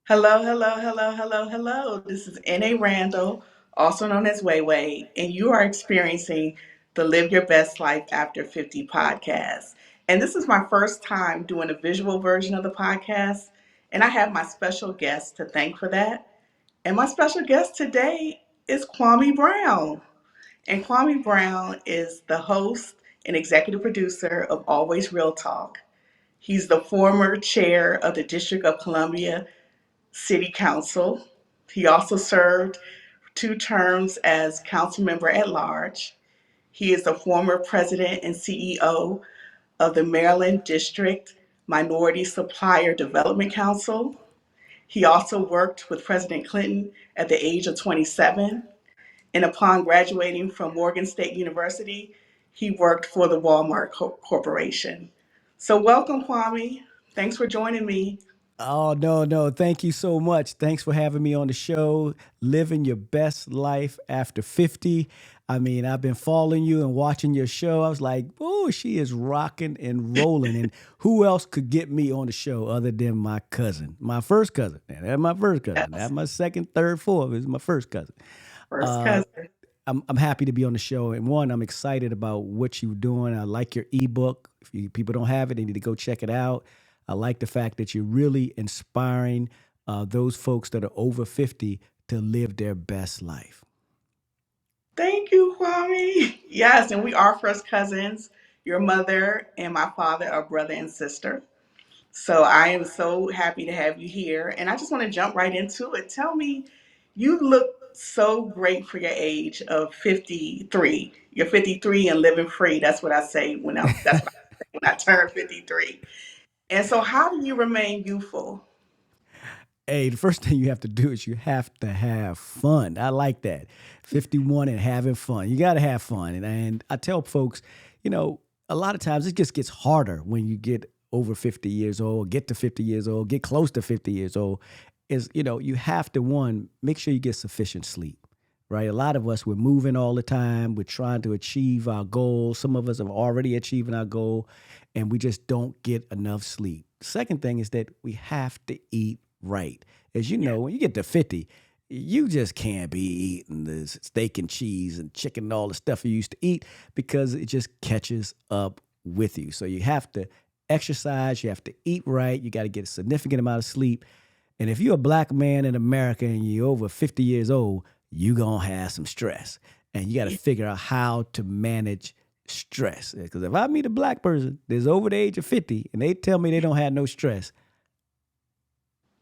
Hello, hello, hello, hello, hello. This is N.A. Randall, also known as Way Way, and you are experiencing the Live Your Best Life After 50 podcast. And this is my first time doing a visual version of the podcast, and I have my special guest to thank for that. And my special guest today is Kwame Brown. And Kwame Brown is the host and executive producer of Always Real Talk. He's the former chair of the District of Columbia City Council. He also served two terms as council member at large. He is the former president and CEO of the Maryland District Minority Supplier Development Council. He also worked with President Clinton at the age of 27. And upon graduating from Morgan State University, he worked for the Walmart Corporation. So, welcome, Kwame. Thanks for joining me. Oh, no, no. Thank you so much. Thanks for having me on the show. Living your best life after 50. I mean, I've been following you and watching your show. I was like, oh, she is rocking and rolling. And who else could get me on the show other than my cousin, my first cousin? And that's my first cousin. That's Yes, my second, third, fourth. Is my first cousin. first Uh, cousin. I'm happy to be on the show. And one, I'm excited about what you're doing. I like your ebook. If people don't have it, they need to go check it out. I like the fact that you're really inspiring those folks that are over 50 to live their best life. Thank you, Kwame. Yes, and we are first cousins. Your mother and my father are brother and sister. So I am so happy to have you here. And I just want to jump right into it. Tell me, you look so great for your age of 53. You're 53 and living free. That's what I say that's what I say when I turn 53. And so how do you remain youthful? Hey, the first thing you have to do is you have to have fun. I like that. 51 and having fun. You got to have fun. And I tell folks, you know, a lot of times it just gets harder when you get over 50 years old, get to 50 years old, get close to 50 years old. You have to, one, make sure you get sufficient sleep, right? A lot of us, we're moving all the time. We're trying to achieve our goals. Some of us are already achieving our goal, and we just don't get enough sleep. Second thing is that we have to eat right. As you Yeah. know, when you get to 50, you just can't be eating this steak and cheese and chicken and all the stuff you used to eat because it just catches up with you. So you have to exercise, you have to eat right, you got to get a significant amount of sleep. And if you're a black man in America and you're over 50 years old, you're going to have some stress. And you got to figure out how to manage stress. Because if I meet a black person that's over the age of 50 and they tell me they don't have no stress,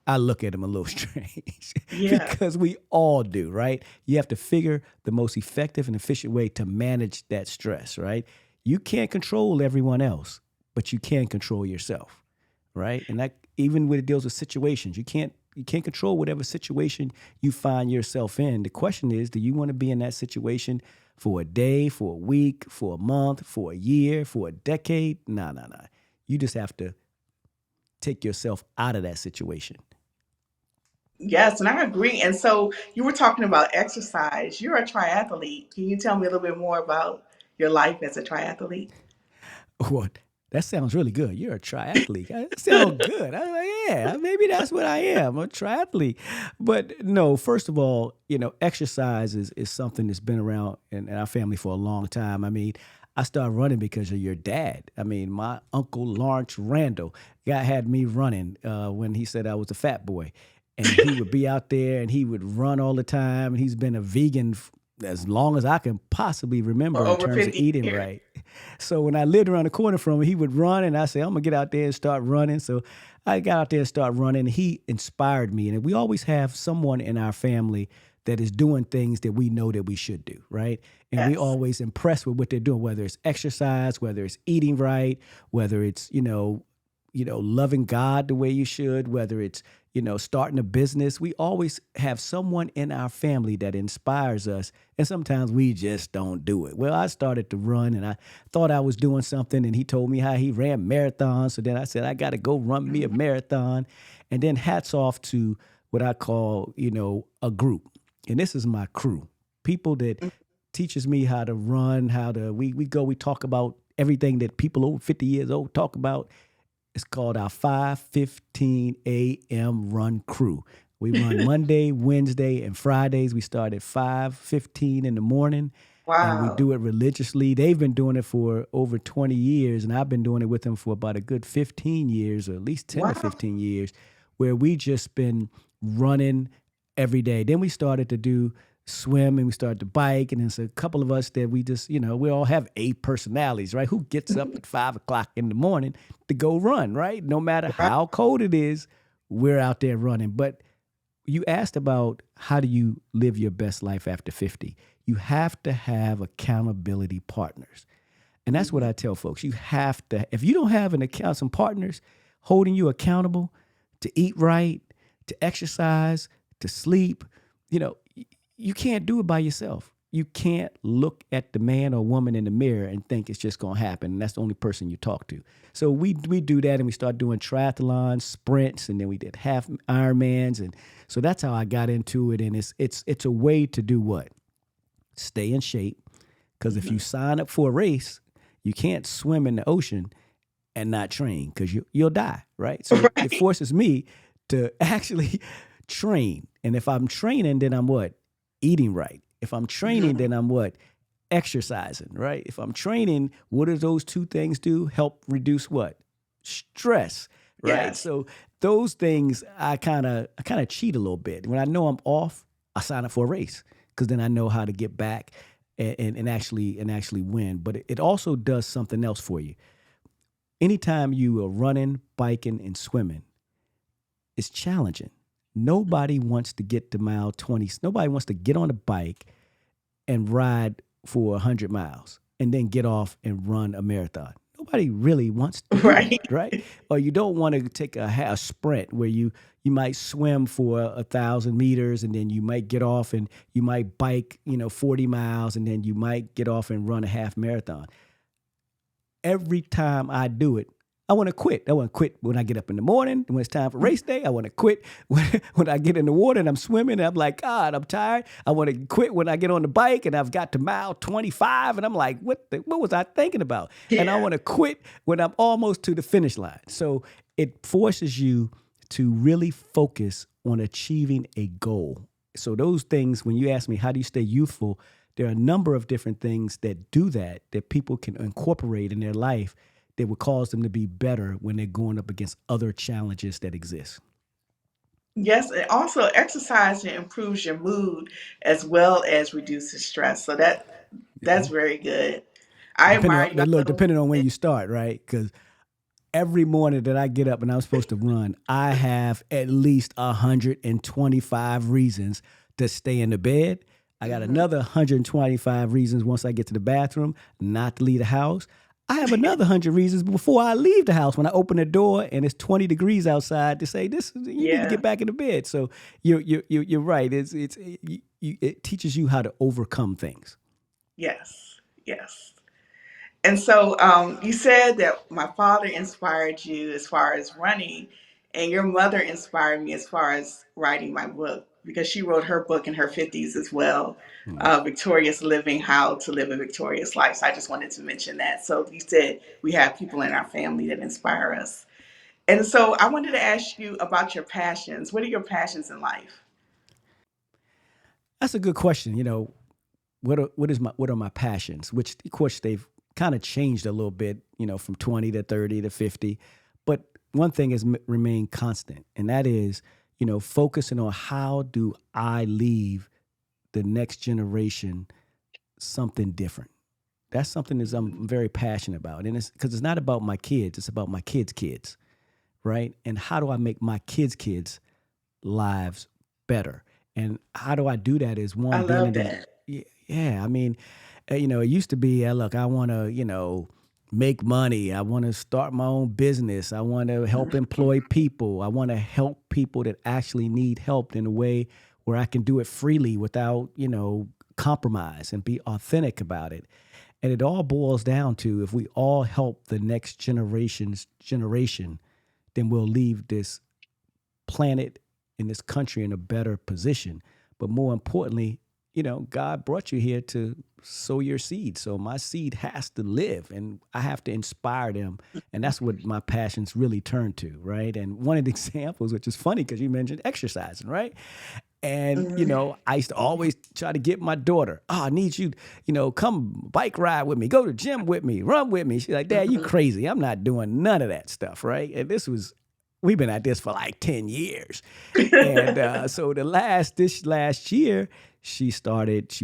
I look at them a little strange Yeah. because we all do, right? You have to figure the most effective and efficient way to manage that stress, right? You can't control everyone else, but you can control yourself, right? And that even when it deals with situations, you can't control whatever situation you find yourself in. The question is, do you want to be in that situation for a day, for a week, for a month, for a year, for a decade? No, no, no. You just have to take yourself out of that situation. Yes, and I agree. And so you were talking about exercise. You're a triathlete. Can you tell me a little bit more about your life as a triathlete? What? That sounds really good. You're a triathlete. That sounds good. I'm like, yeah, maybe that's what I am, a triathlete. But no, first of all, exercise is something that's been around in our family for a long time. I mean, I started running because of your dad. I mean, my uncle Lawrence Randall, guy had me running when he said I was a fat boy. And he would be out there and he would run all the time. And he's been a vegan as long as I can possibly For remember in over terms of 50 eating years. right. So when I lived around the corner from him, he would run, and I said, "I'm gonna get out there and start running." So I got out there and started running. He inspired me, and we always have someone in our family that is doing things that we know that we should do, right? And we Yes. always impressed with what they're doing, whether it's exercise, whether it's eating right, whether it's loving God the way you should, whether it's starting a business. We always have someone in our family that inspires us, and sometimes we just don't do it. Well, I started to run, and I thought I was doing something, and he told me how he ran marathons. So then I said, I got to go run me a Mhm. marathon. And then hats off to what I call, a group. And this is my crew. People that teaches me how to run, how to we talk about everything that people over 50 years old talk about. It's called our 5:15 a.m. run crew. We run Monday, Wednesday, and Fridays. We start at 5:15 in the morning, and we Wow. do it religiously. They've been doing it for over 20 years, and I've been doing it with them for about a good 15 years, or at least 10 to Wow. 15 years, where we just been running every day. Then we started to do swim and we started to bike. And there's a couple of us that we just, we all have A personalities, right? Who gets up at 5 o'clock in the morning to go run, right? No matter Right. how cold it is, we're out there running. But you asked about how do you live your best life after 50? You have to have accountability partners. And that's what Mhm. I tell folks. You have to, if you don't have some partners holding you accountable to eat right, to exercise, to sleep, you can't do it by yourself. You can't look at the man or woman in the mirror and think it's just going to happen. And that's the only person you talk to. So we do that, and we start doing triathlons, sprints, and then we did half Ironmans. And so that's how I got into it. And it's a way to do what? Stay in shape. Because if you Mhm. sign up for a race, you can't swim in the ocean and not train because you'll die, right? So it Right. forces me to actually train. And if I'm training, then I'm what? Eating right. If I'm training, Mhm. then I'm what? Exercising, right? If I'm training, what do those two things do? Help reduce what? Stress, right? Yes. So those things I kind of cheat a little bit. When I know I'm off, I sign up for a race because then I know how to get back and actually win. But it also does something else for you. Anytime you are running, biking, and swimming, it's challenging. Nobody wants to get to mile 20. Nobody wants to get on a bike and ride for 100 miles and then get off and run a marathon. Nobody really wants to do Right. that, right? Or you don't want to take a sprint where you might swim for 1,000 meters and then you might get off and you might bike 40 miles and then you might get off and run a half marathon. Every time I do it, I want to quit. I want to quit when I get up in the morning. When it's time for race day, I want to quit when I get in the water and I'm swimming. And I'm like, God, I'm tired. I want to quit when I get on the bike and I've got to mile 25. And I'm like, what was I thinking about? And I Yeah. want to quit when I'm almost to the finish line. So it forces you to really focus on achieving a goal. So those things, when you ask me, how do you stay youthful? There are a number of different things that do that people can incorporate in their life that would cause them to be better when they're going up against other challenges that exist. Yes, and also exercising improves your mood as well as reduces stress. So that's very good. I Depending admire on you. I love depending on when it. you start, right? Because every morning that I get up and I'm supposed to run, I have at least 125 reasons to stay in the bed. I got Mhm. another 125 reasons once I get to the bathroom not to leave the house. I have another 100 reasons before I leave the house when I open the door and it's 20 degrees outside to say you need to Yeah. get back in the bed. So you're right. It teaches you how to overcome things. Yes. Yes. And so you said that my father inspired you as far as running, and your mother inspired me as far as writing my book because she wrote her book in her 50s as well, Victorious Living, How to Live a Victorious Life. So I just wanted to mention that. So you said we have people in our family that inspire us. And so I wanted to ask you about your passions. What are your passions in life? That's a good question. What are my passions? Which of course they've kind of changed a little bit, from 20 to 30 to 50. But one thing has remained constant, and that is, focusing on how do I leave the next generation something different. That's something that I'm very passionate about, and it's because it's not about my kids; it's about my kids' kids, right? And how do I make my kids' lives better? And how do I do that? Is I one being love in the that. yeah. I mean, it used to be, look, I want to, make money. I want to start my own business. I want to help employ people. I want to help people that actually need help in a way where I can do it freely without, compromise and be authentic about it. And it all boils down to if we all help the next generation, then we'll leave this planet in this country in a better position. But more importantly, God brought you here to sow your seed. So my seed has to live and I have to inspire them. And that's what my passions really turn to, right? And one of the examples, which is funny because you mentioned exercising, right? And, I used to always try to get my daughter, I need you, come bike ride with me, go to gym with me, run with me. She's like, Dad, you crazy. I'm not doing none of that stuff, right? And we've been at this for like 10 years. And so this last year, she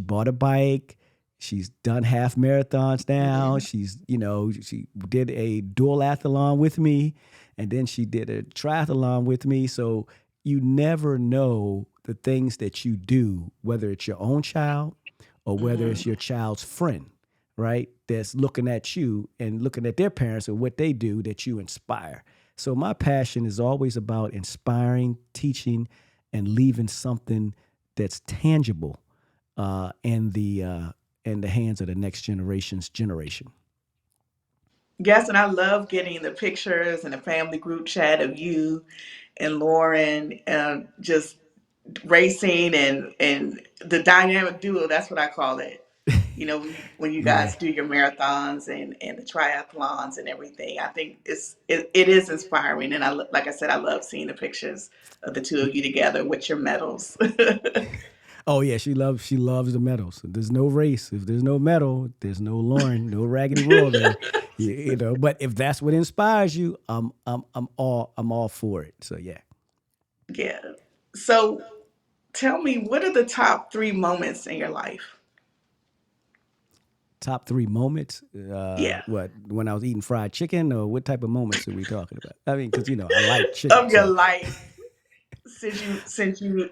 bought a bike. She's done half marathons now. She did a duathlon with me, and then she did a triathlon with me. So you never know the things that you do, whether it's your own child or whether it's your child's friend, right? That's looking at you and looking at their parents and what they do that you inspire. So my passion is always about inspiring, teaching, and leaving something that's tangible in the hands of the next generation. Yes, and I love getting the pictures and the family group chat of you and Lauren just racing and the dynamic duo. That's what I call it. When you Yeah. guys do your marathons and the triathlons and everything, I think it is inspiring. And like I said, I love seeing the pictures of the two of you together with your medals. Oh yeah, she loves the medals. There's no race if there's no medal. There's no Lauren, no Raggedy Roll there. But if that's what inspires you, I'm all for it. So yeah. Yeah. So tell me, what are the top three moments in your life? Top three moments. Yeah. What when I was eating fried chicken, or what type of moments are we talking about? I mean, because I like chicken. Of your So life since you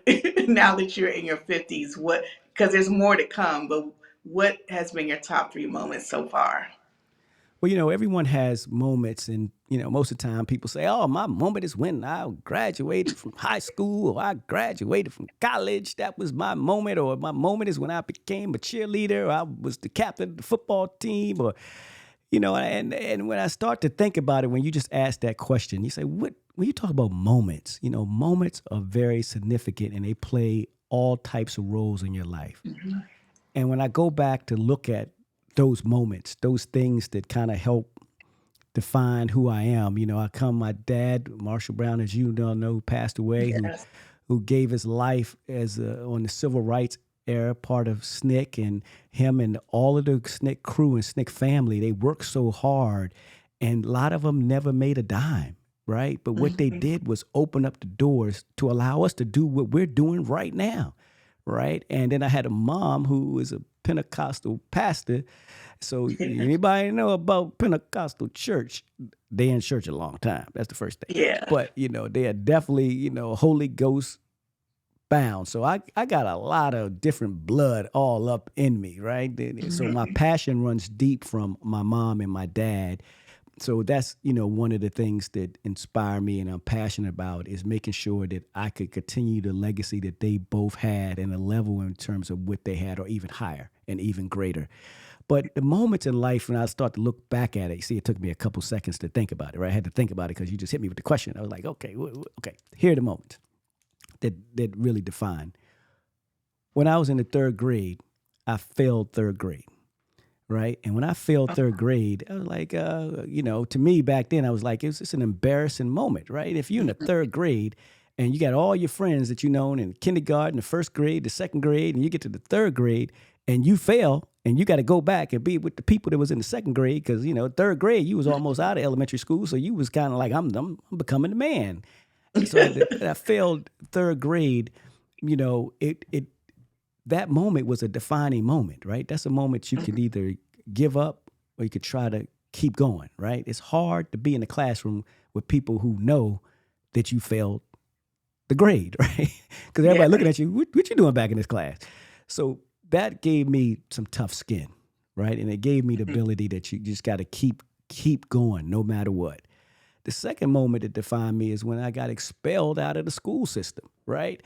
now that you're in your 50s, what, because there's more to come, but what has been your top three moments so far? well, everyone has moments, and most of the time people say, "Oh, my moment is when I graduated from high school, or I graduated from college. That was my moment." Or my moment is when I became a cheerleader, or I was the captain of the football team, or and when I start to think about it, when you just ask that question, you say, "What?" When you talk about moments, moments are very significant, and they play all types of roles in your life. And when I go back to look at those moments, those things that kind of help define who I am, my dad, Marshall Brown, as you know, passed away, who Yes. who gave his life as on the civil rights era, part of SNCC, and him and all of the SNCC crew and SNCC family, they worked so hard, and a lot of them never made a dime, right? But what they Mhm. did was open up the doors to allow us to do what we're doing right now, right? And then I had a mom who was a Pentecostal pastor. So anybody know about Pentecostal church? They in church a long time. That's the first thing. Yeah. But they are definitely Holy Ghost bound. So I got a lot of different blood all up in me, right? So my Mhm. passion runs deep from my mom and my dad. So that's one of the things that inspire me and I'm passionate about is making sure that I could continue the legacy that they both had and a level in terms of what they had, or even higher and even greater. But the moments in life when I start to look back at it, you see, it took me a couple seconds to think about it, right? I had to think about it because you just hit me with the question. I was like, okay, okay, here are the moments that really define. When I was in the third grade, I failed third grade, right? And when I failed third grade, I was like, to me back then, I was like, it's just an embarrassing moment, right? If you're in the third grade and you got all your friends that you know in kindergarten, the first grade, the second grade, and you get to the third grade and you fail and you got to go back and be with the people that was in the second grade because, third grade, you was almost out of elementary school. So you was kind of like, I'm becoming the man. So I failed third grade. It that moment was a defining moment, right? That's a moment you could either give up or you could try to keep going, right? It's hard to be in the classroom with people who know that you failed the grade, right? Because everybody Yeah. looking at you, what you doing back in this class? So that gave me some tough skin, right? And it gave me the ability that you just got to keep going no matter what. The second moment that defined me is when I got expelled out of the school system, right?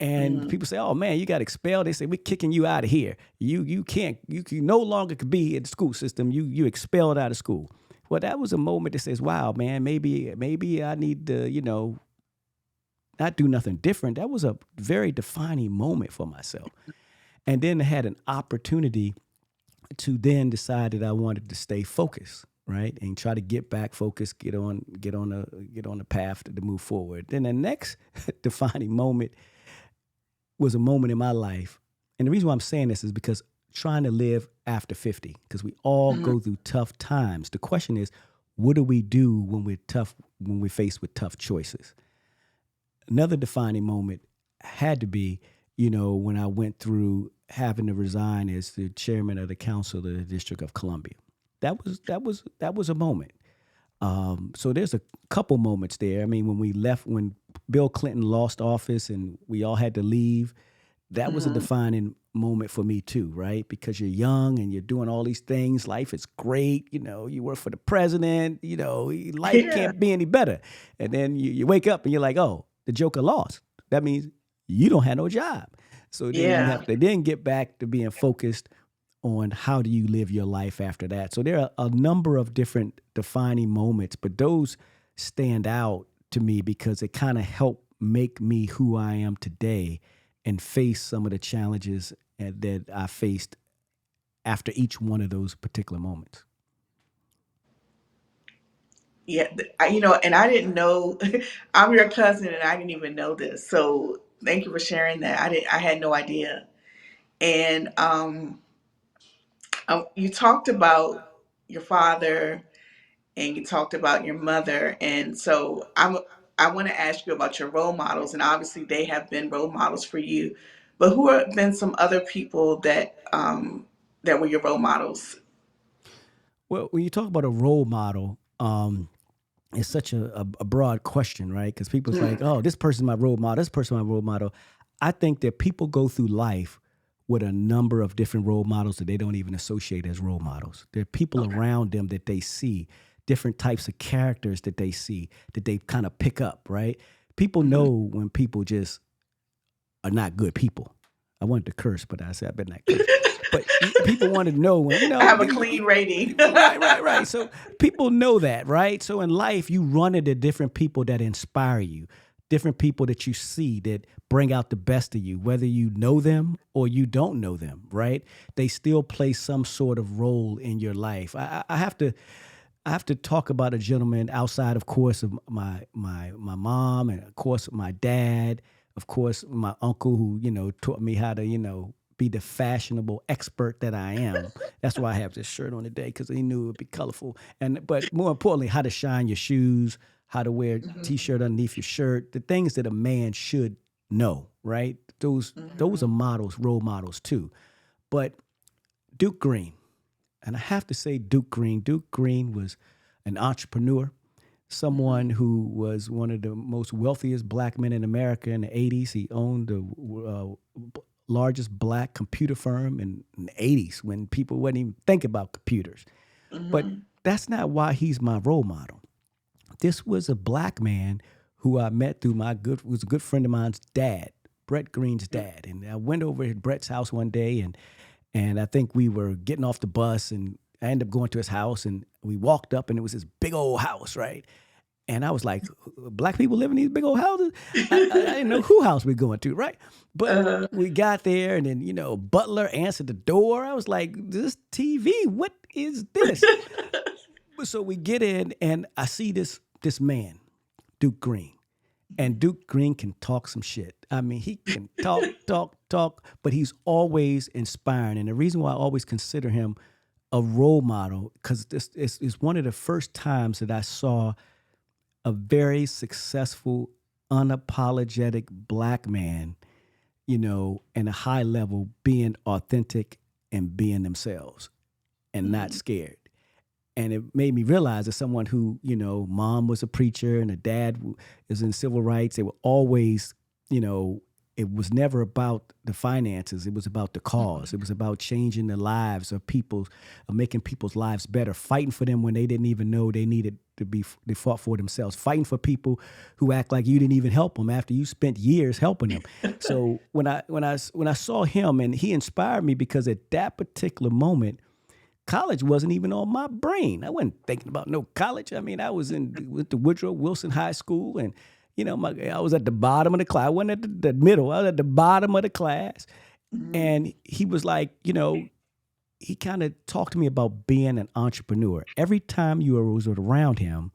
And Mhm. people say, "Oh man, you got expelled." They say, "We're kicking you out of here. You can't. You can no longer could be in the school system. You expelled out of school." Well, that was a moment that says, "Wow, man, maybe I need to not do nothing different." That was a very defining moment for myself. And then I had an opportunity to then decide that I wanted to stay focused, right, and try to get back focused, get on the path to move forward. Then the next defining moment was a moment in my life, and the reason why I'm saying this is because trying to live after 50, because we all Mhm. go through tough times. The question is, what do we do when we're faced with tough choices? Another defining moment had to be, when I went through having to resign as the chairman of the council of the District of Columbia. That was a moment. So there's a couple moments there. I mean, when Bill Clinton lost office and we all had to leave, that was a Mhm. defining moment for me too, right? Because you're young and you're doing all these things. Life is great. You work for the president. Life Yeah. can't be any better. And then you wake up and you're like, oh, the Joker lost. That means you don't have no job. So then you Yeah. have to then get back to being focused on how do you live your life after that. So there are a number of different defining moments, but those stand out to me because it kind of helped make me who I am today and face some of the challenges that I faced after each one of those particular moments. Yeah. And I didn't know I'm your cousin and I didn't even know this. So thank you for sharing that. I had no idea. And you talked about your father and you talked about your mother. And so I want to ask you about your role models, and obviously they have been role models for you. But who have been some other people that were your role models? Well, when you talk about a role model, it's such a broad question, right? Because people's like, Mhm. oh, this person's my role model, this person's my role model. I think that people go through life with a number of different role models that they don't even associate as role models. There are people Okay. around them that they see, different types of characters that they see, that they kind of pick up, right? People Hmm. know when people just are not good people. I wanted to curse, but I said I better not curse. But people want to know when I have a clean rating. right. So people know that, right? So in life, you run into different people that inspire you, different people that you see that bring out the best of you, whether you know them or you don't know them, right? They still play some sort of role in your life. I have to talk about a gentleman outside, of course, of my mom, and of course my dad, of course my uncle, who taught me how to be the fashionable expert that I am. That's why I have this shirt on today, because he knew it would be colorful. But more importantly, how to shine your shoes, how to wear a Hmm. t-shirt underneath your shirt, the things that a man should know, right? Those are Hmm. models, role models too. But Duke Green, and I have to say Duke Green. Duke Green was an entrepreneur, someone who was one of the most wealthiest black men in America in the 80s. He owned the largest black computer firm in the 80s when people wouldn't even think about computers. But Hmm. that's not why he's my role model. This was a black man who I met through was a good friend of mine's dad, Brett Green's dad. And I went over at Brett's house one day, and I think we were getting off the bus, and I ended up going to his house, and we walked up, and it was this big old house, right? And I was like, black people live in these big old houses? I didn't know who house we going to, right? But uh, we got there, and then, butler answered the door. I was like, this TV, what is this? So we get in, and I see this man, Duke Green. And Duke Green can talk some shit. I mean, he can talk, but he's always inspiring. And the reason why I always consider him a role model, because this is one of the first times that I saw a very successful, unapologetic black man, and a high level, being authentic and being themselves and not Mhm. scared. And it made me realize, as someone who, mom was a preacher and a dad is in civil rights, they were always, you know, it was never about the finances. It was about the cause. It was about changing the lives of people, of making people's lives better, fighting for them when they didn't even know they needed to be, they fought for themselves, fighting for people who act like you didn't even help them after you spent years helping them. So when I saw him, and he inspired me, because at that particular moment, college wasn't even on my brain. I wasn't thinking about no college. I mean, I was with the Woodrow Wilson High School, and I was at the bottom of the class. I wasn't at the middle. I was at the bottom of the class, And he was like, he kind of talked to me about being an entrepreneur. Every time you was around him,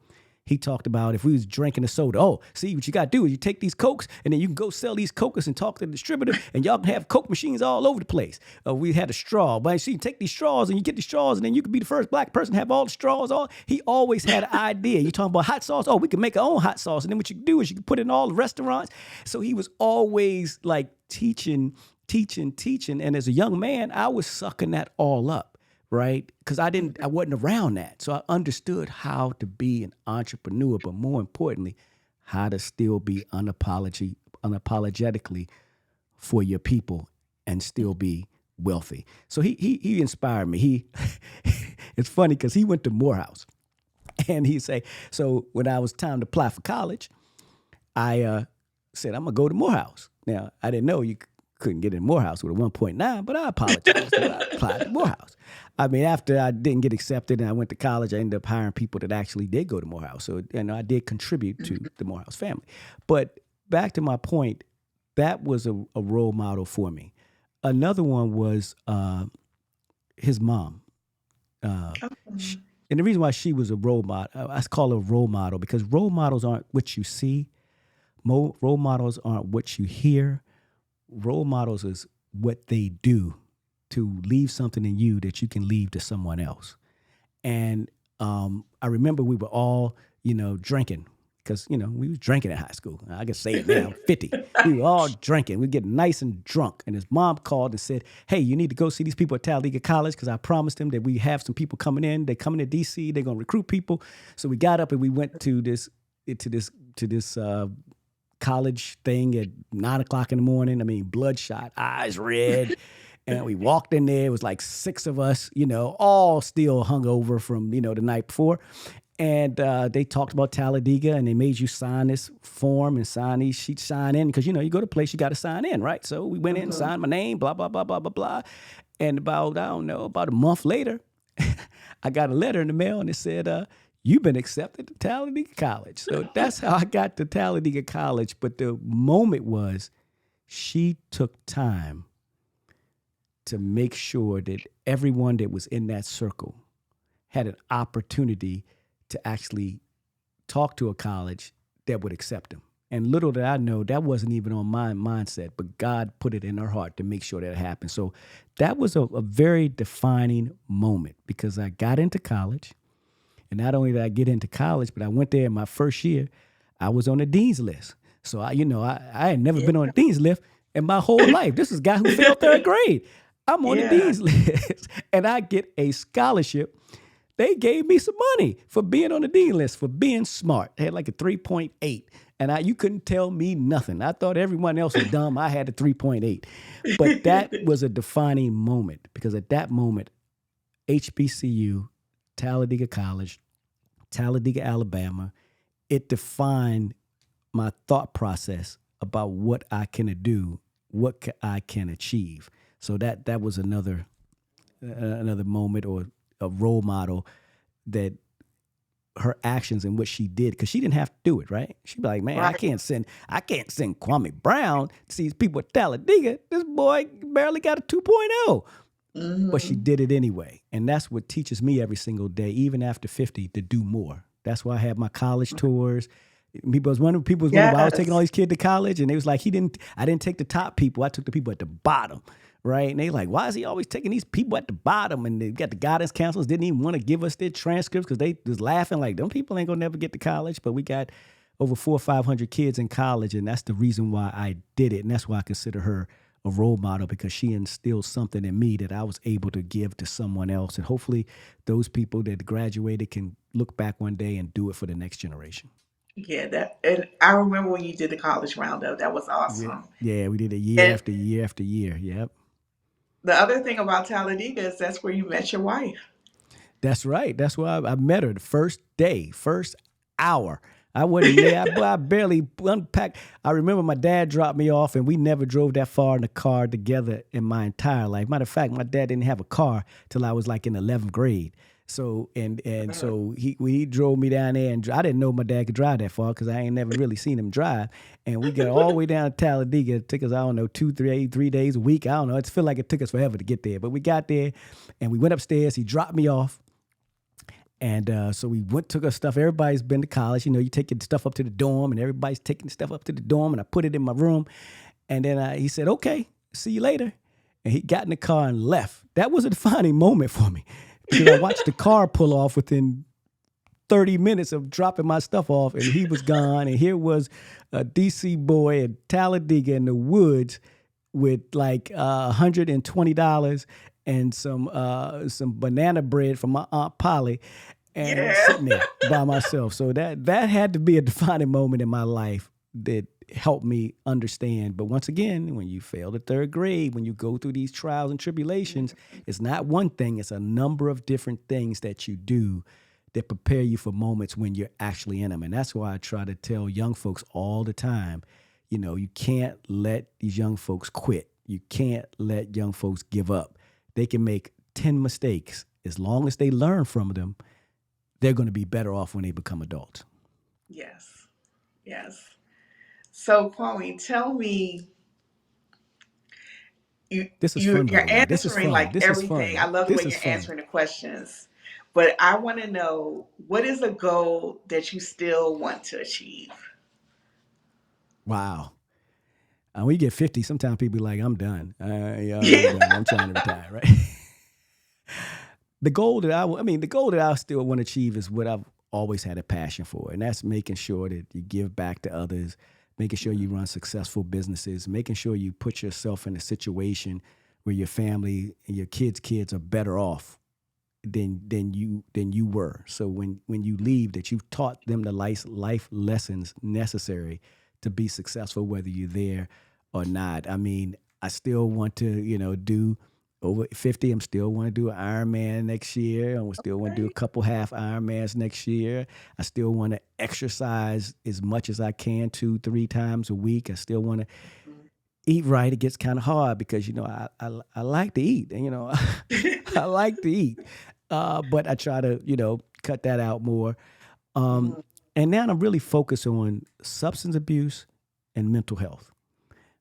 he talked about if we was drinking a soda. Oh, see, what you got to do is you take these Cokes and then you can go sell these Cokes and talk to the distributor and y'all can have Coke machines all over the place. We had a straw. But see, you take these straws and you get these straws and then you could be the first black person to have all the straws. He always had an idea. You talking about hot sauce? Oh, we can make our own hot sauce. And then what you can do is you can put it in all the restaurants. So he was always like teaching. And as a young man, I was sucking that all up, right? Because I wasn't around that. So I understood how to be an entrepreneur, but more importantly, how to still be unapologetically for your people and still be wealthy. So he inspired me. It's funny because he went to Morehouse and he'd say, so when I was time to apply for college, I said, I'm going to go to Morehouse. Now, I didn't know you couldn't get in Morehouse with a 1.9, but I apologized. I applied to Morehouse. I mean, after I didn't get accepted and I went to college, I ended up hiring people that actually did go to Morehouse. So, I did contribute to the Morehouse family. But back to my point, that was a role model for me. Another one was his mom. And the reason why she was a role model, I call her a role model because role models aren't what you see. Role models aren't what you hear. Role models is what they do to leave something in you that you can leave to someone else. And I remember we were all, drinking because, we was drinking in high school. I can say it now, I'm 50. We were all drinking. We get nice and drunk. And his mom called and said, hey, you need to go see these people at Talladega College because I promised them that we have some people coming in. They're coming to D.C. They're going to recruit people. So we got up and we went to this college thing at 9:00 in the morning. I mean, bloodshot, eyes red. And we walked in there. It was like 6 of us, all still hungover from, the night before. And they talked about Talladega and they made you sign this form and sign these sheets, sign in. Because, you go to a place, you got to sign in, right? So we went in and signed my name, blah, blah, blah, blah, blah, blah. And about a month later, I got a letter in the mail and it said, you've been accepted to Talladega College. So that's how I got to Talladega College. But the moment was she took time to make sure that everyone that was in that circle had an opportunity to actually talk to a college that would accept them. And little did I know, that wasn't even on my mindset, but God put it in her heart to make sure that it happened. So that was a very defining moment because I got into college. And not only did I get into college, but I went there in my first year, I was on the dean's list. So, I had never been on the dean's list in my whole life. This is a guy who failed 3rd grade. I'm on the dean's list. And I get a scholarship. They gave me some money for being on the dean's list, for being smart. I had like a 3.8. And you couldn't tell me nothing. I thought everyone else was dumb. I had a 3.8. But that was a defining moment because at that moment, HBCU, Talladega College, Talladega, Alabama, it defined my thought process about what I can do, what I can achieve. So that was another moment or a role model that her actions and what she did, because she didn't have to do it, right? She'd be like, man, right. I can't send Kwame Brown to see these people at Talladega. This boy barely got a 2.0. Mm-hmm. But she did it anyway. And that's what teaches me every single day, even after 50, to do more. That's why I had my college tours. People was wondering why I was taking all these kids to college. And they was like, I didn't take the top people. I took the people at the bottom. Right. And they like, why is he always taking these people at the bottom? And they got the guidance counselors didn't even want to give us their transcripts because they was laughing like, them people ain't going to never get to college. But we got over 400 or 500 kids in college. And that's the reason why I did it. And that's why I consider her a role model, because she instilled something in me that I was able to give to someone else. And hopefully those people that graduated can look back one day and do it for the next generation. Yeah, and I remember when you did the college roundup. That was awesome. Yeah, we did it year after year after year. Yep. The other thing about Talladega is that's where you met your wife. That's right. That's where I met her the first day, first hour. I wasn't there. I barely unpacked. I remember my dad dropped me off, and we never drove that far in the car together in my entire life. Matter of fact, my dad didn't have a car till I was like in 11th grade. And Uh, so he drove me down there, and I didn't know my dad could drive that far because I ain't never really seen him drive. And we got all the way down to Talladega. It took us, I don't know, 3 days a week. I don't know. It felt like it took us forever to get there, but we got there, and we went upstairs. He dropped me off. And so we went, took our stuff. Everybody's been to college. You know, you take your stuff up to the dorm, and everybody's taking stuff up to the dorm. And I put it in my room. And then he said, okay, see you later. And he got in the car and left. That was a defining moment for me because I watched the car pull off within 30 minutes of dropping my stuff off, and he was gone. And here was a DC boy at Talladega in the woods with like $120 and some banana bread from my Aunt Polly, and I'm yeah. sitting there by myself. So that had to be a defining moment in my life that helped me understand. But once again, when you fail the third grade, when you go through these trials and tribulations, it's not one thing, it's a number of different things that you do that prepare you for moments when you're actually in them. And that's why I try to tell young folks all the time, you know, you can't let these young folks quit. You can't let young folks give up. They can make 10 mistakes. As long as they learn from them, they're going to be better off when they become adults. Yes. Yes. So, Kwame, tell me, This is fun, by you're the way. This is answering fun. like This is everything. I fun. love the way This is you're fun. answering the questions. But I want to know, what is a goal that you still want to achieve? Wow. When you get 50, sometimes people be like, I'm done. Yeah, I'm Yeah. done. I'm trying to retire, right? The goal that I still want to achieve is what I've always had a passion for, and that's making sure that you give back to others, making sure you run successful businesses, making sure you put yourself in a situation where your family and your kids are better off than you were. So when you leave, that you've taught them the life lessons necessary to be successful, whether you're there or not. I mean, I still want to, do over 50. I'm still want to do an Ironman next year. I still want to do a Right. couple half Ironmans next year. I still want to exercise as much as I can, 2-3 times a week. I still want to eat right. It gets kind of hard because I like to eat, and I like to eat, but I try to cut that out more. Um, Mhm. and now I'm really focused on substance abuse and mental health,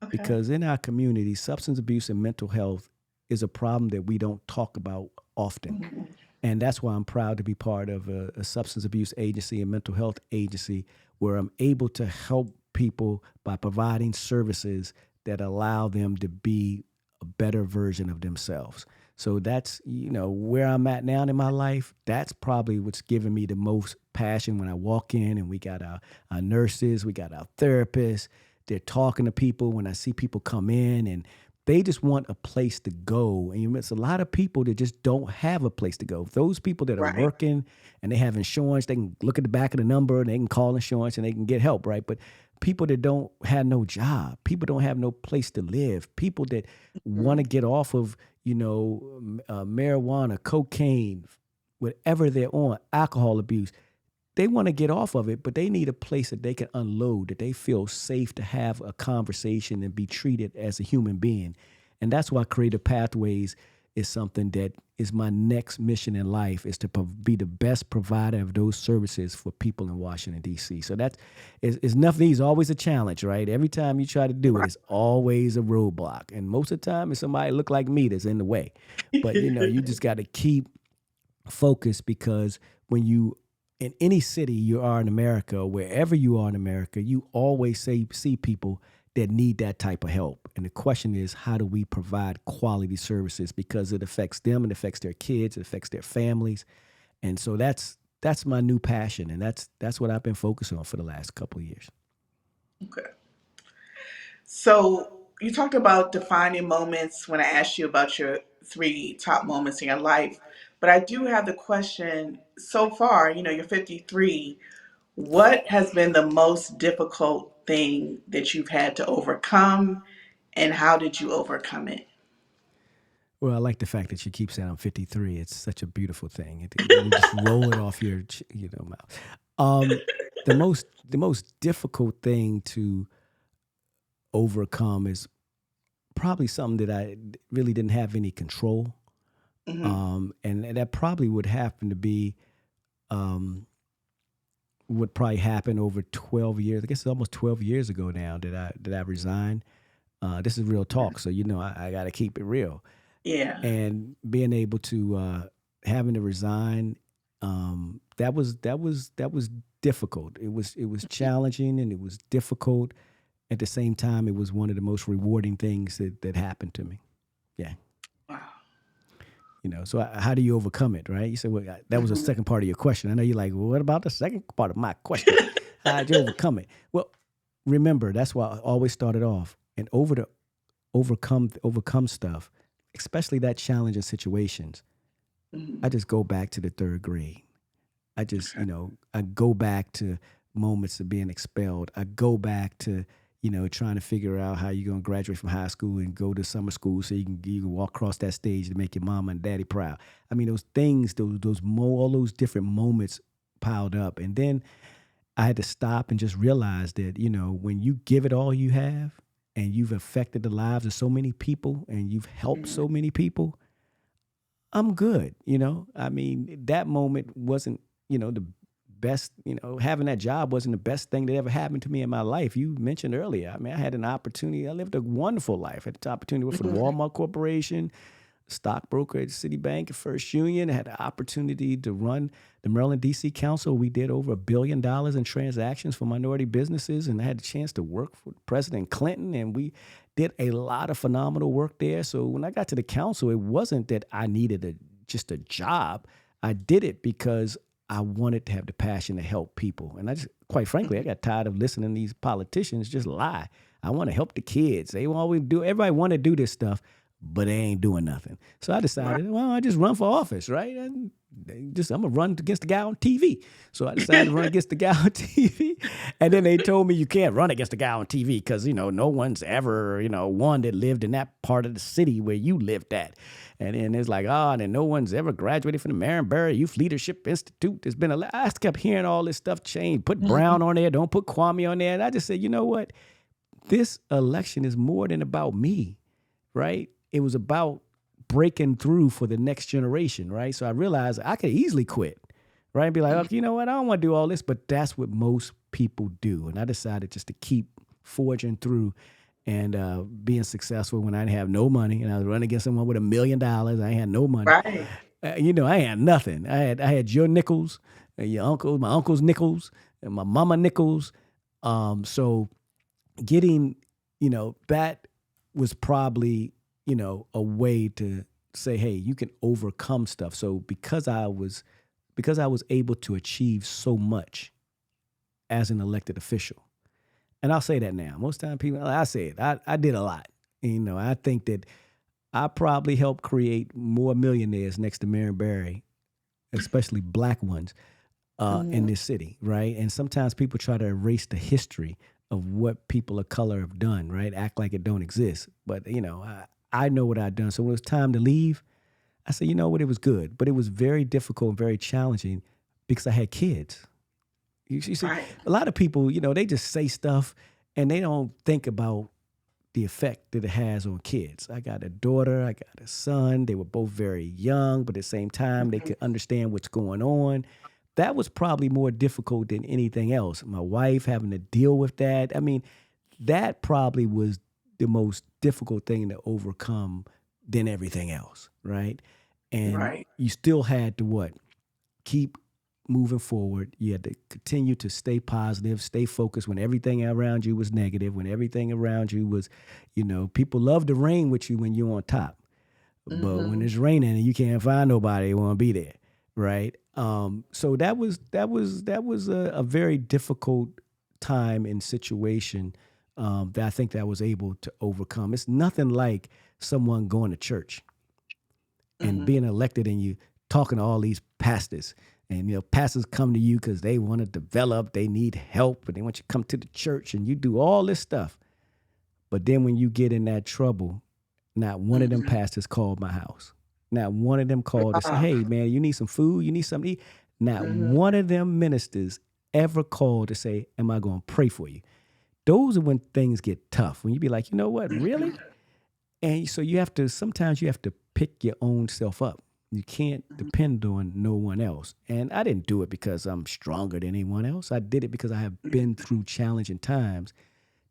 Okay. because in our community, substance abuse and mental health is a problem that we don't talk about often. Mhm. And that's why I'm proud to be part of a substance abuse agency, a mental health agency, where I'm able to help people by providing services that allow them to be a better version of themselves. So that's, where I'm at now in my life. That's probably what's giving me the most passion when I walk in and we got our nurses, we got our therapists. They're talking to people when I see people come in, and they just want a place to go. And it's a lot of people that just don't have a place to go. Those people that are Right. working and they have insurance, they can look at the back of the number and they can call insurance and they can get help, right? But people that don't have no job, people don't have no place to live, people that want to Mhm. get off of, marijuana, cocaine, whatever they're on, alcohol abuse, they want to get off of it, but they need a place that they can unload, that they feel safe to have a conversation and be treated as a human being. And that's why Creative Pathways is something that is my next mission in life, is to be the best provider of those services for people in Washington, D.C. So that's is nothing. It's always a challenge, right? Every time you try to do it, Right. it's always a roadblock. And most of the time, it's somebody look like me that's in the way. But, you just got to keep focus, because when you in any city you are in America, or wherever you are in America, you always see people that need that type of help. And the question is, how do we provide quality services? Because it affects them, it affects their kids, it affects their families. And so that's my new passion, and that's what I've been focused on for the last couple of years. Okay. So you talked about defining moments when I asked you about your three top moments in your life. But I do have the question, so far, you're 53. What has been the most difficult thing that you've had to overcome, and how did you overcome it? Well, I like the fact that you keep saying I'm 53. It's such a beautiful thing. You just roll it off your mouth. Um, the most difficult thing to overcome is probably something that I really didn't have any control Mm-hmm. And that probably would happen to be um, would probably happen over 12 years. I guess it's almost 12 years ago now that I resigned. This is real talk, so I got to keep it real. Yeah. And being able to having to resign, that was difficult. It was challenging and it was difficult. At the same time, it was one of the most rewarding things that happened to me. Yeah. Wow. So how do you overcome it, right? You said, well, that was the Mm-hmm. second part of your question. I know you're like, well, what about the second part of my question? How'd you overcome it? Well, remember, that's why I always started off and overcome stuff, especially that challenging situations. I Mm-hmm. just go back to the third grade. I just, Okay. I go back to moments of being expelled. I go back to, trying to figure out how you're going to graduate from high school and go to summer school so you can walk across that stage to make your mama and daddy proud. I mean, those things, all those different moments piled up. And then I had to stop and just realize that, when you give it all you have and you've affected the lives of so many people and you've helped Mm-hmm. so many people, I'm good. I mean, that moment wasn't, the best, having that job wasn't the best thing that ever happened to me in my life. You mentioned earlier, I mean, I had an opportunity. I lived a wonderful life. I had the opportunity to work for the Mm-hmm. Walmart Corporation, stockbroker at Citibank at First Union. I had the opportunity to run the Maryland DC Council. We did over $1 billion in transactions for minority businesses, and I had the chance to work for President Clinton, and we did a lot of phenomenal work there. So when I got to the council, it wasn't that I needed just a job. I did it because I wanted to have the passion to help people. And I just, quite frankly, I got tired of listening to these politicians just lie. I want to help the kids. Everybody want to do this stuff, but they ain't doing nothing. So I Right. decided, well, I just run for office, right? And I'm gonna run against the guy on TV. So I decided to run against the guy on TV. And then they told me you can't run against the guy on TV because no one's ever one that lived in that part of the city where you lived at. And then it's like, and then no one's ever graduated from the Marion Barry Youth Leadership Institute. There's been I kept hearing all this stuff change. Put Mm-hmm. Brown on there, don't put Kwame on there. And I just said, you know what? This election is more than about me, right? It was about breaking through for the next generation, right? So I realized I could easily quit, right? And be like, okay, you know what? I don't want to do all this, but that's what most people do. And I decided just to keep forging through and being successful when I didn't have no money. And I was running against someone with $1 million. I had no money. Right. I had nothing. I had your nickels, your uncle, my uncle's nickels, and my mama nickels. So getting, that was probably, a way to say, hey, you can overcome stuff. So because I was able to achieve so much as an elected official, and I'll say that now. Most time people, I say it, I did a lot. I think that I probably helped create more millionaires next to Marion Barry, especially black ones, in Mm-hmm. this city, right? And sometimes people try to erase the history of what people of color have done, right? Act like it don't exist. But I know what I've done. So when it was time to leave, I said, you know what, it was good, but it was very difficult and very challenging because I had kids. You see, Right. a lot of people, they just say stuff and they don't think about the effect that it has on kids. I got a daughter, I got a son. They were both very young, but at the same time, they Mm-hmm. could understand what's going on. That was probably more difficult than anything else. My wife having to deal with that. I mean, that probably was the most difficult thing to overcome than everything else, right? And Right. you still had to what? Keep moving forward. You had to continue to stay positive, stay focused when everything around you was negative, when everything around you was, people love to rain with you when you're on top. But when Mm-hmm. it's raining and you can't find nobody, they want to be there, right? So that was a very difficult time and situation that I think that I was able to overcome. It's nothing like someone going to church and Mm-hmm. being elected and you talking to all these pastors. And pastors come to you because they want to develop, they need help, and they want you to come to the church and you do all this stuff. But then when you get in that trouble, not one of them Mm-hmm. pastors called my house. Not one of them called to say, Ah. hey man, you need some food, you need something to eat. Not Mm-hmm. one of them ministers ever called to say, am I going to pray for you? Those are when things get tough. When you be like, you know what, really? And so sometimes you have to pick your own self up. You can't depend on no one else. And I didn't do it because I'm stronger than anyone else. I did it because I have been through challenging times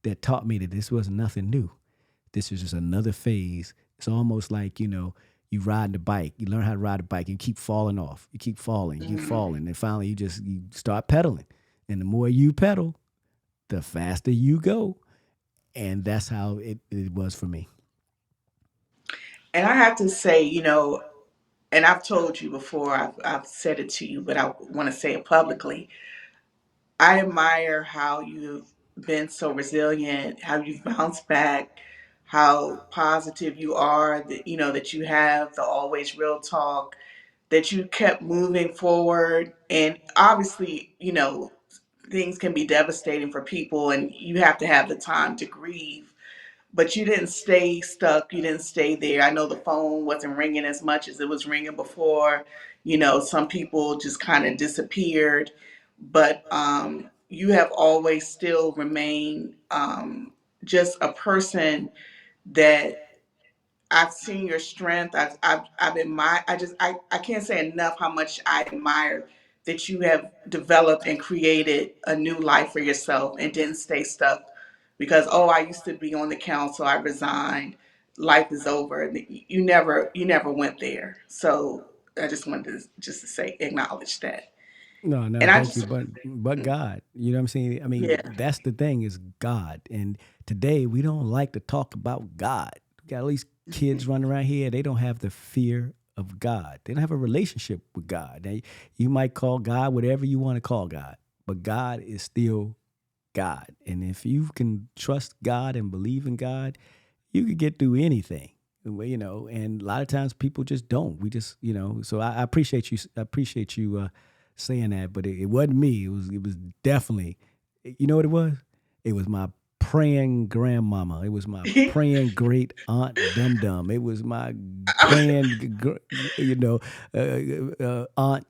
that taught me that this was nothing new. This is just another phase. It's almost like, you riding a bike. You learn how to ride a bike. You keep falling off. You keep falling. You keep Mhm. falling. And finally you start pedaling. And the more you pedal, the faster you go. And that's how it was for me. And I have to say, and I've told you before, I've said it to you, but I want to say it publicly. I admire how you've been so resilient, how you've bounced back, how positive you are, that that you have the always real talk, that you kept moving forward. And obviously, things can be devastating for people and you have to have the time to grieve, but you didn't stay stuck. You didn't stay there. I know the phone wasn't ringing as much as it was ringing before. Some people just kind of disappeared, but you have always still remained just a person that I've seen your strength. I've admired. I can't say enough how much I admire that you have developed and created a new life for yourself and didn't stay stuck because I used to be on the council. I resigned. Life is over. You never went there. So I just wanted to just to say acknowledge that. No, no, And I thank you. just But God, you know what I'm saying? I mean, yeah. that's the thing is God. And today we don't like to talk about God. We got all these kids running around here, they don't have the fear of God. They don't have a relationship with God. Now, you might call God whatever you want to call God, but God is still God. And if you can trust God and believe in God, you could get through anything. And a lot of times people just don't. We just, so I appreciate you. I appreciate you saying that, but it wasn't me. It was definitely, you know what it was? It was my praying grandmama. It was my praying great aunt Dum Dum. It was my praying, aunt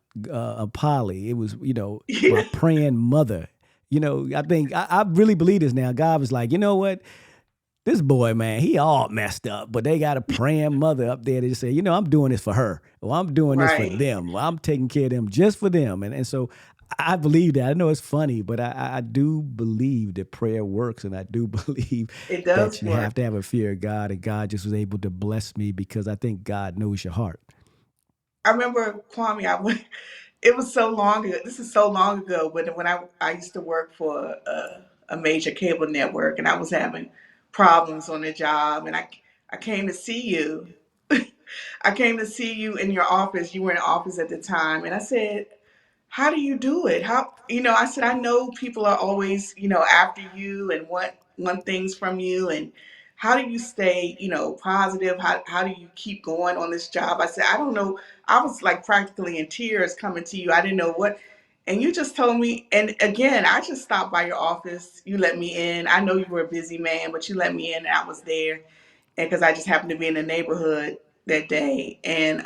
Polly. It was, my praying mother. I think I really believe this now. God was like, you know what? This boy, man, he all messed up, but they got a praying mother up there to say, I'm doing this for her. Or I'm doing this for Right. them. Or I'm taking care of them just for them. And so I believe that. I know it's funny, but I do believe that prayer works. And I do believe It that does you work. have to have a fear of God. And God just was able to bless me because I think God knows your heart. I remember Kwame. It was so long ago. This is so long ago, but when I used to work for a major cable network, and I was having problems on the job, and I came to see you. I came to see you in your office. You were in office at the time, and I said, how do you do it? I said, I know people are always, after you and want things from you. And how do you stay, positive? How do you keep going on this job? I said, I don't know. I was like practically in tears coming to you. I didn't know what. And you just told me, and again, I just stopped by your office. You let me in. I know you were a busy man, but you let me in and I was there. And because I just happened to be in the neighborhood that day. And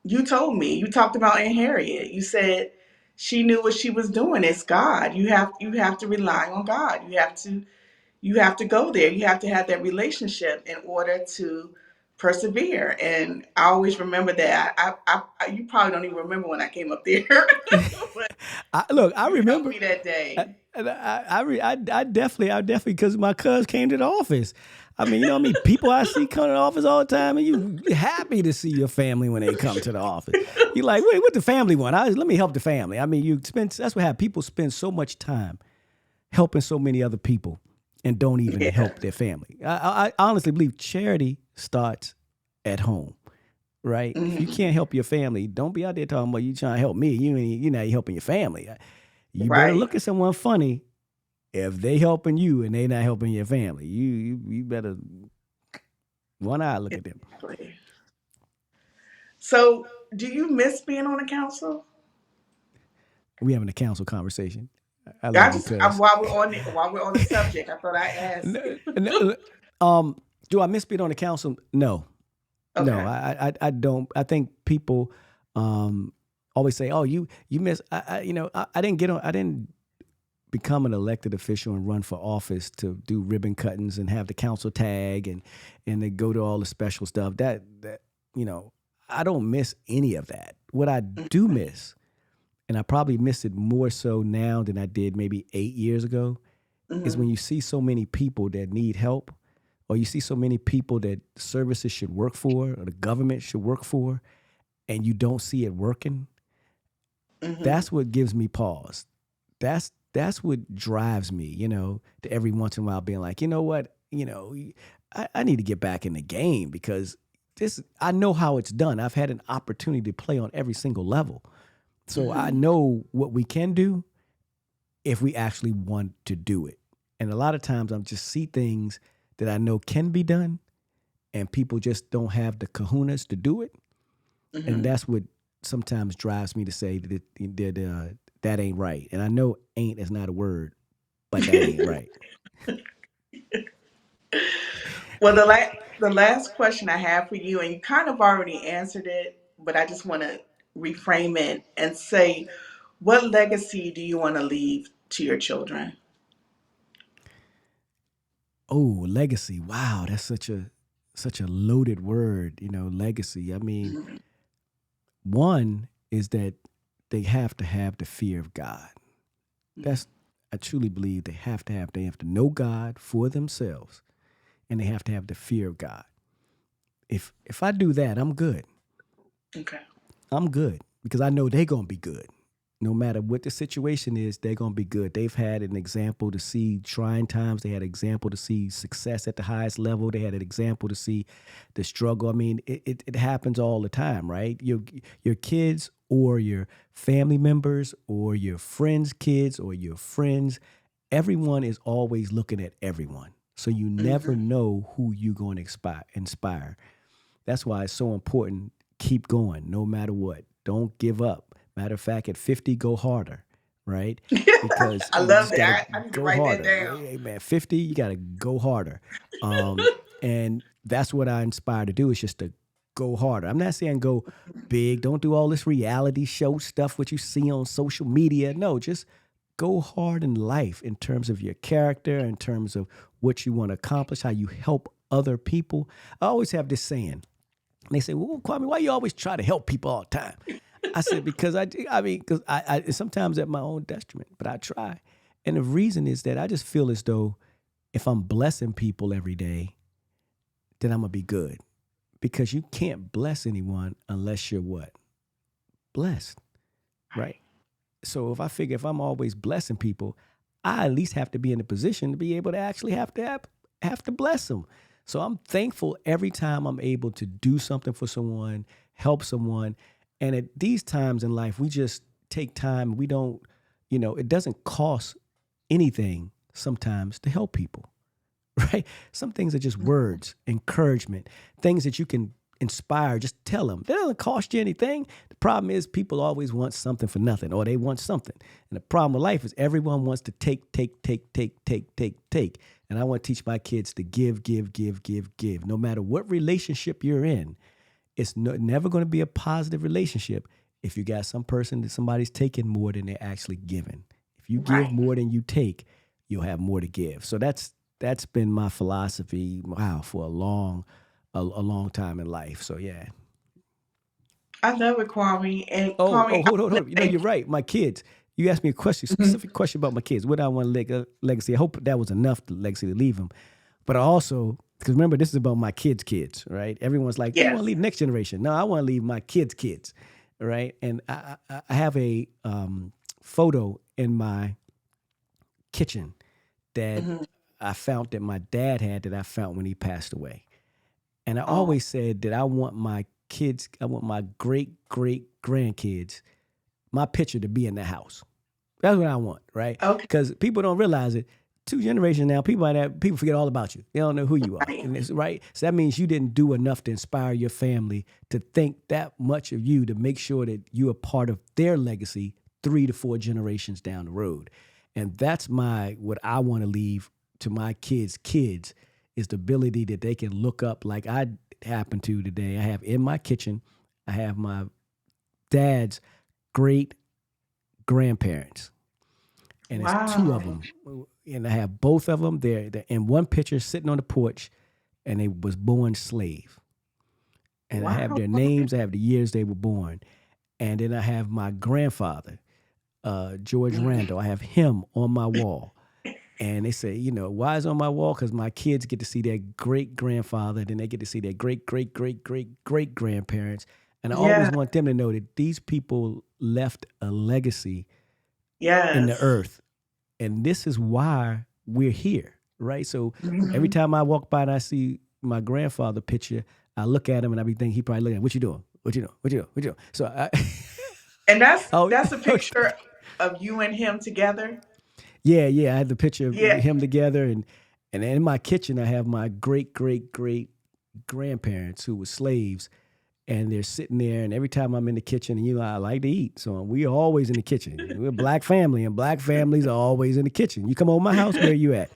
you told me, you talked about Aunt Harriet. You said she knew what she was doing. It's God. You have to rely on God. You have to go there. You have to have that relationship in order to persevere. And I always remember that. You probably don't even remember when I came up there, but Look, I you helped remember. me that I, day. I definitely, because my cuz came to the office. I mean, people I see come to the office all the time, and you happy to see your family when they come to the office. You like, wait, what the family want? Let me help the family. I mean, that's what happens. People spend so much time helping so many other people and don't even Yeah. help their family. I honestly believe charity starts at home, right? If you Hmm. can't help your family, don't be out there talking about you trying to help me. You're not helping your family. You better Right. look at someone funny if they helping you and they not helping your family. You better one eye look at them. Exactly. So, do you miss being on the council? We having a council conversation. I love you, cuz. While we're on the subject, I thought I asked. Um, do I miss being on the council? No, no, Okay. I don't. I think people um always say, "Oh, you miss." I didn't get on. I didn't become an elected official and run for office to do ribbon cuttings and have the council tag and to go to all the special stuff. That you know, I don't miss any of that. What I do miss, and I probably miss it more so now than I did maybe 8 years ago, is when Mm-hmm. you see so many people that need help, or you see so many people that services should work for, or the government should work for, and you don't see it working. Mm-hmm. That's what gives me pause. That's what drives me, to every once in a while being like, you know what, I need to get back in the game because this I know how it's done. I've had an opportunity to play on every single level. So I Mm-hmm. know what we can do if we actually want to do it. And a lot of times I'm just see things that I know can be done and people just don't have the kahunas to do it. And Mm-hmm. that's what sometimes drives me to say that ain't right. And I know ain't is not a word, but that ain't right. Well, the last question I have for you, and you kind of already answered it, but I just want to reframe it and say, what legacy do you want to leave to your children? Oh, legacy. Wow, that's such a loaded word, legacy. I mean, Mhm. one is that they have to have the fear of God. Mhm. That's I truly believe they have to know God for themselves and they have to have the fear of God. If I do that, I'm good. Okay. I'm good because I know they're gonna be good. No matter what the situation is, they're gonna be good. They've had an example to see trying times. They had an example to see success at the highest level. They had an example to see the struggle. I mean, it happens all the time, right? Your kids or your family members or your friends' kids or your friends, everyone is always looking at everyone. So you never Hmm. know who you're going to inspire. That's why it's so important. Keep going no matter what. Don't give up. Matter of fact, at 50, go harder, right? Because I you love just got to that. I need to go write that harder. down. Hey, man, 50, you got to go harder. Um, and that's what I inspire to do is just to go harder. I'm not saying go big. Don't do all this reality show stuff, what you see on social media. No, just go hard in life in terms of your character, in terms of what you want to accomplish, how you help other people. I always have this saying, and they say, "Well, Kwame, why you always try to help people all the time?" I said, "Because I mean, because I sometimes at my own detriment, but I try." And the reason is that I just feel as though if I'm blessing people every day, then I'm gonna be good. Because you can't bless anyone unless you're what? Blessed, right? Right. So if I figure if I'm always blessing people, I at least have to be in a position to be able to actually have to bless them. So I'm thankful every time I'm able to do something for someone, help someone. And at these times in life, we just take time. We don't, it doesn't cost anything sometimes to help people. Right? Some things are just Mhm. words, encouragement, things that you can inspire. Just tell them. That doesn't cost you anything. The problem is people always want something for nothing, or they want something. And the problem with life is everyone wants to take, take, take, take, take, take, take. And I want to teach my kids to give, give, give, give, give. No matter what relationship you're in, it's never going to be a positive relationship if you got some person that somebody's taking more than they're actually giving. If you give Right. more than you take, you'll have more to give. So that's been my philosophy. Wow, for a long time in life. So yeah. I love it, Kwame. And Oh, Kwame, I hold want on. to You're thank right. My kids. You asked me a question, you. specific question about my kids. What I want legacy. I hope that was enough legacy to leave them. But I also, because remember, this is about my kids, right? Everyone's like, you want to Yes. leave the next generation. No, I want to leave my kids, right? And I have a photo in my kitchen that Hmm. I found that my dad had that I found when he passed away. And I Oh, always said that I want my great great grandkids, my picture to be in the house. That's what I want, right? okay. Because people don't realize it. Two generations now, people forget all about you. They don't know who you are, Right. and it's right. So that means you didn't do enough to inspire your family to think that much of you to make sure that you are part of their legacy 3 to 4 generations down the road. And that's what I want to leave to my kids is the ability that they can look up like I happen to today. I have in my kitchen, I have my dad's great grandparents, and it's two of Wow. them, and I have both of them. They're in one picture sitting on the porch, and they was born slave. And I have Wow. their names, I have the years they were born. And then I have my grandfather, George Mhm. Randall. I have him on my wall. And they say, why is it on my wall? Because my kids get to see their great grandfather, then they get to see their great, great, great, great, great grandparents. And I always Yeah. want them to know that these people left a legacy in the Yes. earth. And this is why we're here, right? So every Mhm. time I walk by and I see my grandfather picture, I look at him and I be thinking he probably looking at, what you doing? What you doing? What you doing? What you doing? So And that's oh, that's a oh, picture of you and him together. yeah. I had the picture of Yeah. him together, and in my kitchen I have my great great great grandparents who were slaves, and they're sitting there. And every time I'm in the kitchen, and I like to eat, so we're always in the kitchen. We're a black family, and black families are always in the kitchen. You come over my house, where you at?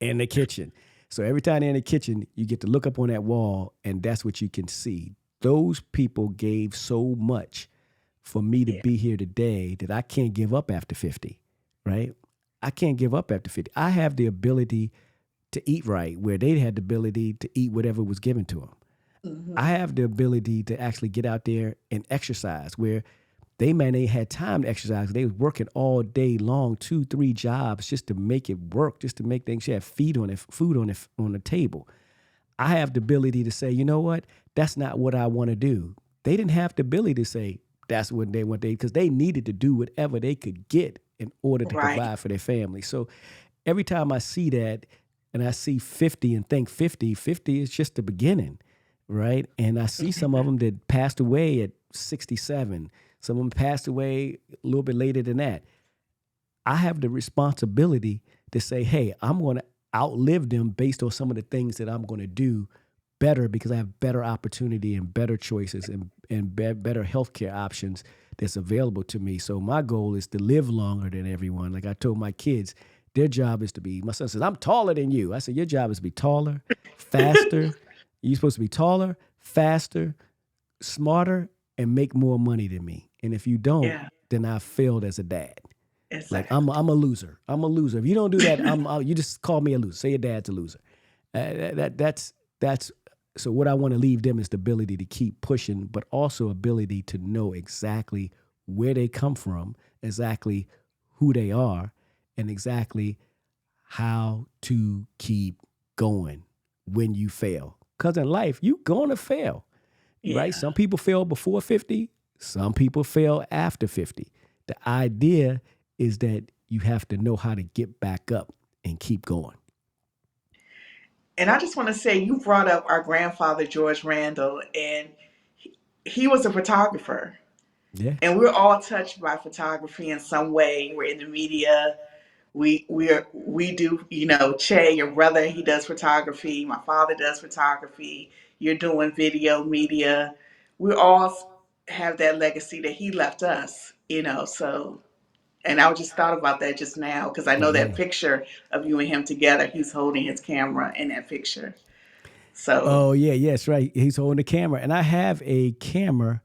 In the kitchen. So every time they're in the kitchen, you get to look up on that wall, and that's what you can see. Those people gave so much for me to Yeah. be here today that I can't give up after 50, right? I can't give up after 50. I have the ability to eat right where they had the ability to eat whatever was given to them. I Mhm. have the ability to actually get out there and exercise where they man they had time to exercise. They was working all day long, 2, 3 jobs just to make it work, just to make things. She had food on the table. I have the ability to say, you know what, that's not what I want to do. They didn't have the ability to say that's what they want, because they needed to do whatever they could get in order to Right. provide for their family. So every time I see that and I see 50 and think 50, 50 is just the beginning, right? And I see some of them that passed away at 67. Some of them passed away a little bit later than that. I have the responsibility to say, hey, I'm going to outlive them based on some of the things that I'm going to do better because I have better opportunity and better choices and better healthcare options that's available to me. So my goal is to live longer than everyone. Like I told my kids, their job is to be, my son says, I'm taller than you. I said, your job is to be taller, faster. You're supposed to be taller, faster, smarter, and make more money than me. And if you don't, Yeah. then I failed as a dad. Like Exactly. I'm a loser. I'm a loser. If you don't do that, you just call me a loser. Say your dad's a loser. That's so. What I want to leave them is the ability to keep pushing, but also ability to know exactly where they come from, exactly who they are, and exactly how to keep going when you fail. Because in life, you gonna fail, right? Yeah. Some people fail before 50, some people fail after 50. The idea is that you have to know how to get back up and keep going. And I just want to say, you brought up our grandfather George Randall, and he was a photographer. Yeah. And we're all touched by photography in some way. We're in the media. We do, Che, your brother, he does photography. My father does photography. You're doing video media. We all have that legacy that he left us, so. And I just thought about that just now because I know that Yeah. picture of you and him together. He's holding his camera in that picture. So, Oh yeah, yes, right. He's holding the camera, and I have a camera,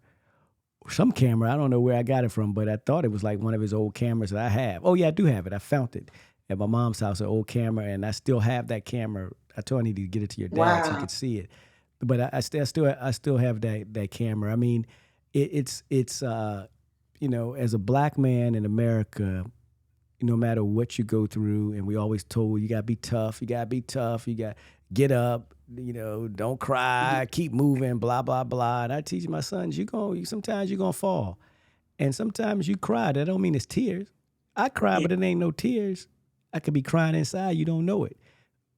some camera. I don't know where I got it from, but I thought it was like one of his old cameras that I have. Oh yeah, I do have it. I found it at my mom's house, an old camera, and I still have that camera. I told her I need to get it to your dad so he wow. could see it, but I still have that camera. I mean, it's as a black man in America, no matter what you go through, and we always told you gotta be tough, you gotta be tough, you gotta get up, don't cry, keep moving, blah blah blah. And I teach my sons, sometimes you're gonna fall, and sometimes you cry. That don't mean it's tears. I cry, Yeah, but it ain't no tears. I could be crying inside, you don't know it.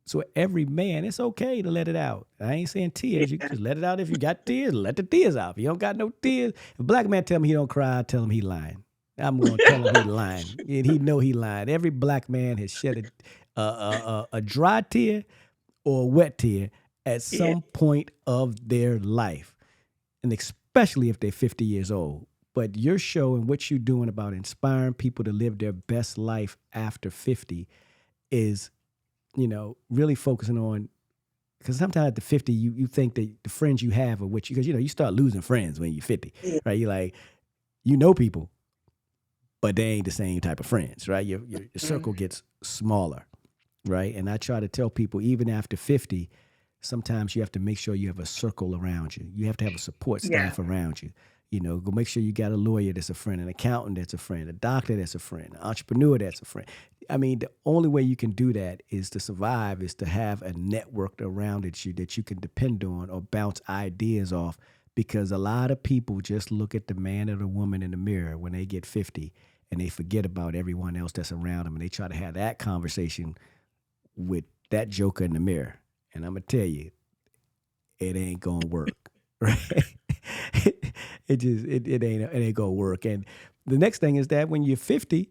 So every man, it's okay to let it out. I ain't saying tears. You can yeah, just let it out. If you got tears, let the tears out. If you don't got no tears, if a black man tell me he don't cry, I tell him he lying. I'm gonna tell him he lying, and he know he lying. Every black man has shed a dry tear or a wet tear at yeah. some point of their life, and especially if they're 50 years old. But your show and what you're doing about inspiring people to live their best life after 50 is, really focusing on, because sometimes at the 50, you think that the friends you have are what you, because you start losing friends when you're 50, Yeah. right? You're like, people, but they ain't the same type of friends, right? Your circle Mhm. gets smaller, right? And I try to tell people, even after 50, sometimes you have to make sure you have a circle around you. You have to have a support Yeah. staff around you. Go make sure you got a lawyer that's a friend, an accountant that's a friend, a doctor that's a friend, an entrepreneur that's a friend. I mean, the only way you can do that is to survive, is to have a network around you that you can depend on or bounce ideas off. Because a lot of people just look at the man or the woman in the mirror when they get 50 and they forget about everyone else that's around them, and they try to have that conversation with that joker in the mirror. And I'm gonna tell you, it ain't gonna work, right? It ain't gonna work. And the next thing is that when you're 50,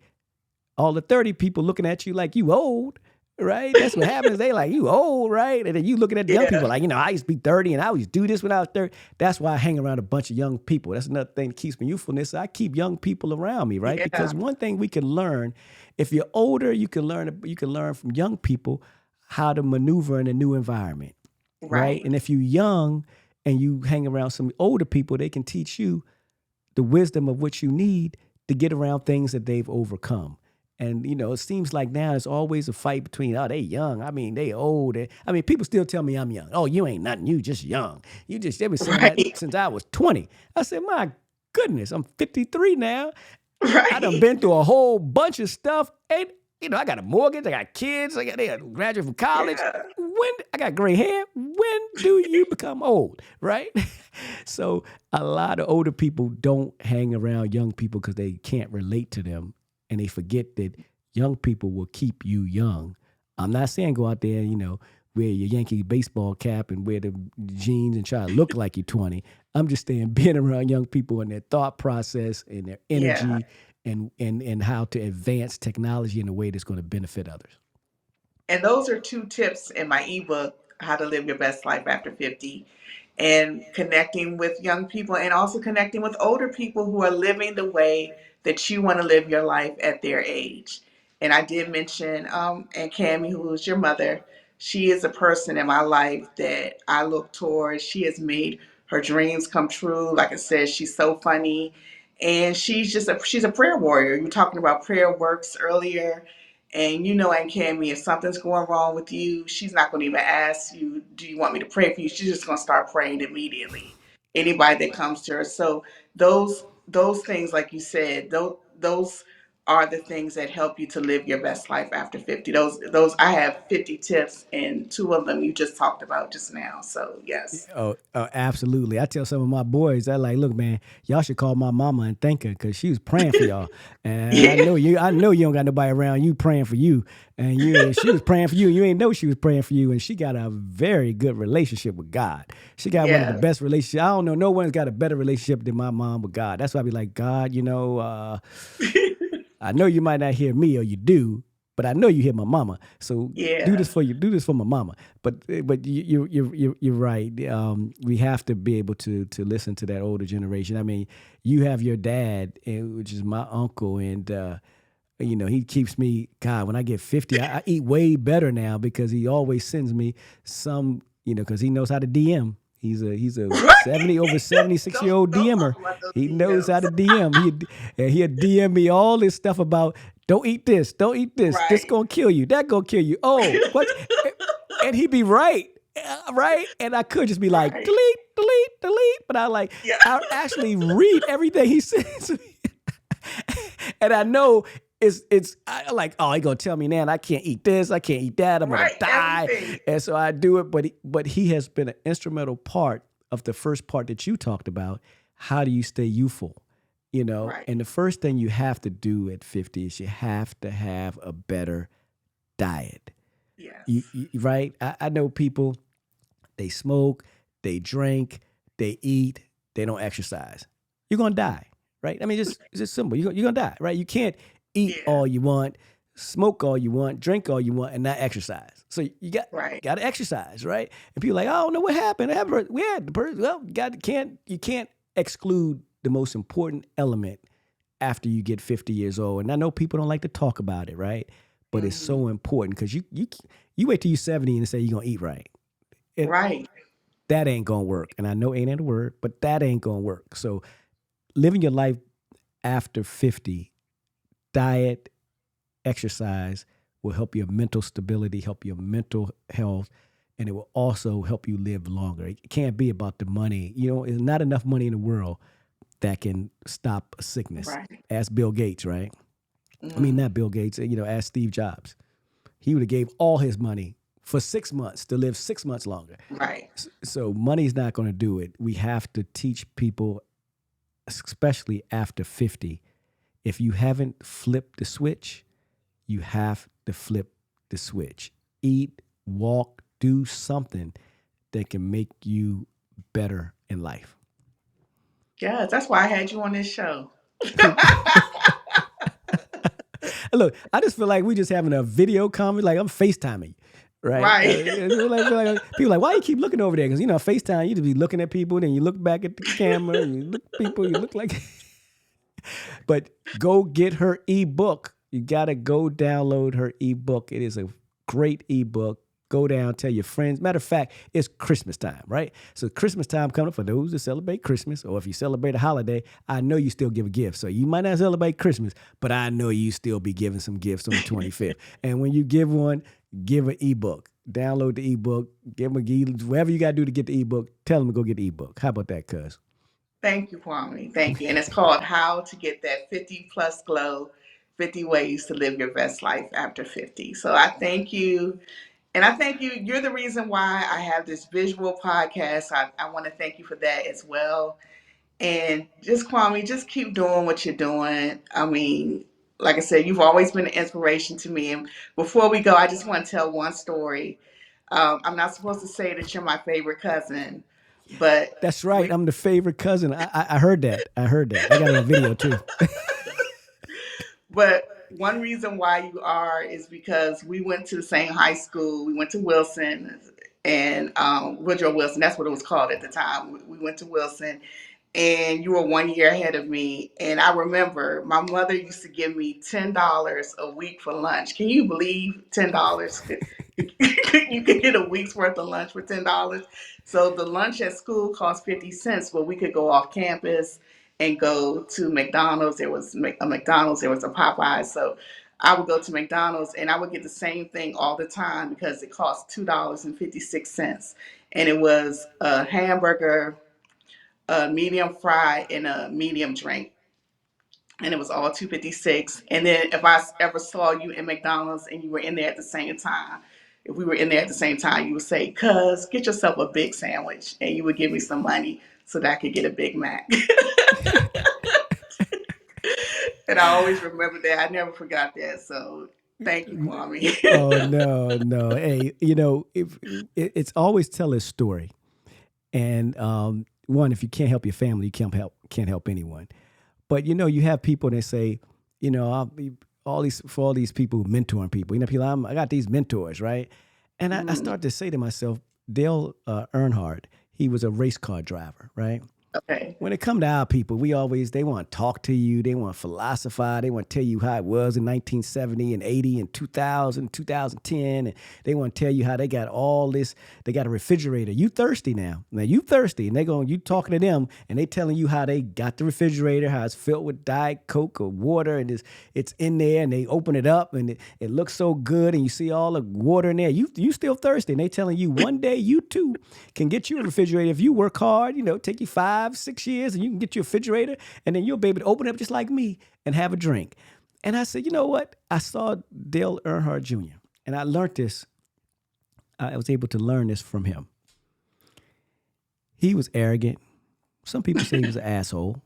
all the 30 people looking at you like you old, right? That's what happens. They like, you old, right? And then you looking at the young Yeah. people like, I used to be 30 and I always do this when I was 30. That's why I hang around a bunch of young people. That's another thing that keeps me youthfulness. I keep young people around me, right? Yeah. Because one thing we can learn, if you're older, you can learn from young people how to maneuver in a new environment, right? Right. And if you're young and you hang around some older people, they can teach you the wisdom of what you need to get around things that they've overcome. And it seems like now it's always a fight between, oh, they young. I mean, they old. I mean, people still tell me I'm young. Oh, you ain't nothing. You just young. They've been saying that Right. since I was 20. I said, my goodness, I'm 53 now. I done Right. been through a whole bunch of stuff. And, I got a mortgage. I got kids. They graduate from college. Yeah. When I got gray hair, when do you become old, right? So a lot of older people don't hang around young people because they can't relate to them, and they forget that young people will keep you young. I'm not saying go out there, wear your Yankee baseball cap and wear the jeans and try to look like you're 20. I'm just saying being around young people and their thought process and their Yeah. energy and how to advance technology in a way that's going to benefit others. And those are two tips in my ebook, How to Live Your Best Life After 50. And connecting with young people and also connecting with older people who are living the way that you want to live your life at their age. And I did mention, and Cammie, who is your mother, she is a person in my life that I look towards. She has made her dreams come true. Like I said, she's so funny. And she's a prayer warrior. You were talking about prayer works earlier. And Aunt Cammy, if something's going wrong with you, she's not going to even ask you, do you want me to pray for you? She's just going to start praying immediately. Anybody that comes to her. So those things, like you said, those are the things that help you to live your best life after 50. Those I have 50 tips, and two of them you just talked about just now. So yes. Oh, absolutely. I tell some of my boys, I like, look, man, y'all should call my mama and thank her because she was praying for y'all. And I Yeah. know you. I know you don't got nobody around you praying for you. And she was praying for you. You ain't know she was praying for you. And she got a very good relationship with God. She got one of the Yes. best relationships. I don't know. No one's got a better relationship than my mom with God. That's why I be like, God, I know you might not hear me or you do, but I know you hear my mama. So do Yeah. this for you. Do this for my mama. But you're right. We have to be able to listen to that older generation. I mean, you have your dad, which is my uncle, and he keeps me. God, when I get 50, I eat way better now because he always sends me some. Because he knows how to DM. He's a Right. over 76 year old Don't talk DMer. about those He knows how DMs. to DM. He'll DM me all this stuff about don't eat this, don't eat this. This Right. gonna kill you. That gonna kill you. Oh, what? And he'd be right, right? And I could just be like Right. delete, delete, delete. But Yeah. I actually read everything he says, and I know I like, oh, he gonna tell me now I can't eat this, I can't eat that, I'm gonna Right. die. Everything. And so I do it, but he has been an instrumental part of the first part that you talked about. How do you stay youthful? Right. And the first thing you have to do at 50 is you have to have a better diet. Yes. Right? I know people, they smoke, they drink, they eat, they don't exercise. You're gonna die, right? I mean, it's just simple. You're gonna die, right? You can't eat Yeah. all you want, smoke all you want, drink all you want, and not exercise. So Right. got to exercise, right? And people are like, I don't know what happened. Yeah, the person. Well, you can't exclude the most important element after you get 50 years old. And I know people don't like to talk about it, right? But it's Hmm. so important because you wait till you're 70 and say you're gonna eat right. It Right. That ain't gonna work. And I know ain't a word, but that ain't gonna work. So living your life after 50, diet, exercise will help your mental stability, help your mental health, and it will also help you live longer. It can't be about the money. There's not enough money in the world that can stop a sickness. Right. Ask Bill Gates, right? I mean, Mm, not Bill Gates, ask Steve Jobs. He would have gave all his money for 6 months to live 6 months longer. right. So money's not going to do it. We have to teach people, especially after 50, if you haven't flipped the switch, you have to flip the switch. Eat, walk, do something that can make you better in life. Yes, that's why I had you on this show. Look, I just feel like we just having a video comment, like I'm FaceTiming, right? Right. People are like, why you keep looking over there? Because FaceTime, you just be looking at people, then you look back at the camera, and you look at people, you look like. But go get her ebook. You gotta go download her ebook. It is a great ebook. Go down, tell your friends. Matter of fact, it's Christmas time, right? So Christmas time coming up for those that celebrate Christmas, or if you celebrate a holiday, I know you still give a gift. So you might not celebrate Christmas, but I know you still be giving some gifts on the 25th. And when you give one, give an ebook. Download the ebook. Give them whatever you got to do to get the ebook. Tell them to go get the ebook. How about that, cuz? Thank you, Kwame. Thank you. And it's called How to Get That 50 Plus Glow, 50 Ways to Live Your Best Life After 50. So I thank you. And I thank you. You're the reason why I have this visual podcast. I want to thank you for that as well. And just, Kwame, just keep doing what you're doing. I mean, like I said, you've always been an inspiration to me. And before we go, I just want to tell one story. I'm not supposed to say that you're my favorite cousin, but That's right. we I'm the favorite cousin. I heard that. I heard that. I got it on video too. But one reason why you are is because we went to the same high school. We went to Wilson and Woodrow Wilson. That's what it was called at the time. We went to Wilson, and you were 1 year ahead of me. And I remember my mother used to give me $10 a week for lunch. Can you believe $10? You could get a week's worth of lunch for $10. So the lunch at school cost 50 cents, but we could go off campus and go to McDonald's. There was a McDonald's, there was a Popeyes. So I would go to McDonald's and I would get the same thing all the time because it cost $2.56. And it was a hamburger, a medium fry, and a medium drink. And it was all 256. And then if I ever saw you in McDonald's and you were in there at the same time, if we were in there at the same time, you would say, "Cuz, get yourself a big sandwich," and you would give me some money so that I could get a Big Mac. And I always remember that. I never forgot that. So thank you, Kwame. Oh no, no. Hey, if it's always tell a story. And one, if you can't help your family, you can't help anyone. But you have people that say, I'll be all these people mentoring people. People, I got these mentors, right? And I Mm, start to say to myself, Dale Earnhardt, he was a race car driver, right? okay. When it come to our people, they want to talk to you, they want to philosophize, they want to tell you how it was in 1970 and 80 and 2000, 2010, and they want to tell you how they got all this, they got a refrigerator. You thirsty now you thirsty, and you talking to them, and they telling you how they got the refrigerator, how it's filled with Diet Coke or water, and it's in there, and they open it up, and it looks so good, and you see all the water in there. You still thirsty, and they telling you one day you too can get you a refrigerator if you work hard, take you 5-6 years, and you can get you a refrigerator, and then you'll be able to open it up just like me and have a drink. And I said, you know what? I saw Dale Earnhardt Jr., and I learned this. I was able to learn this from him. He was arrogant. Some people say he was an asshole,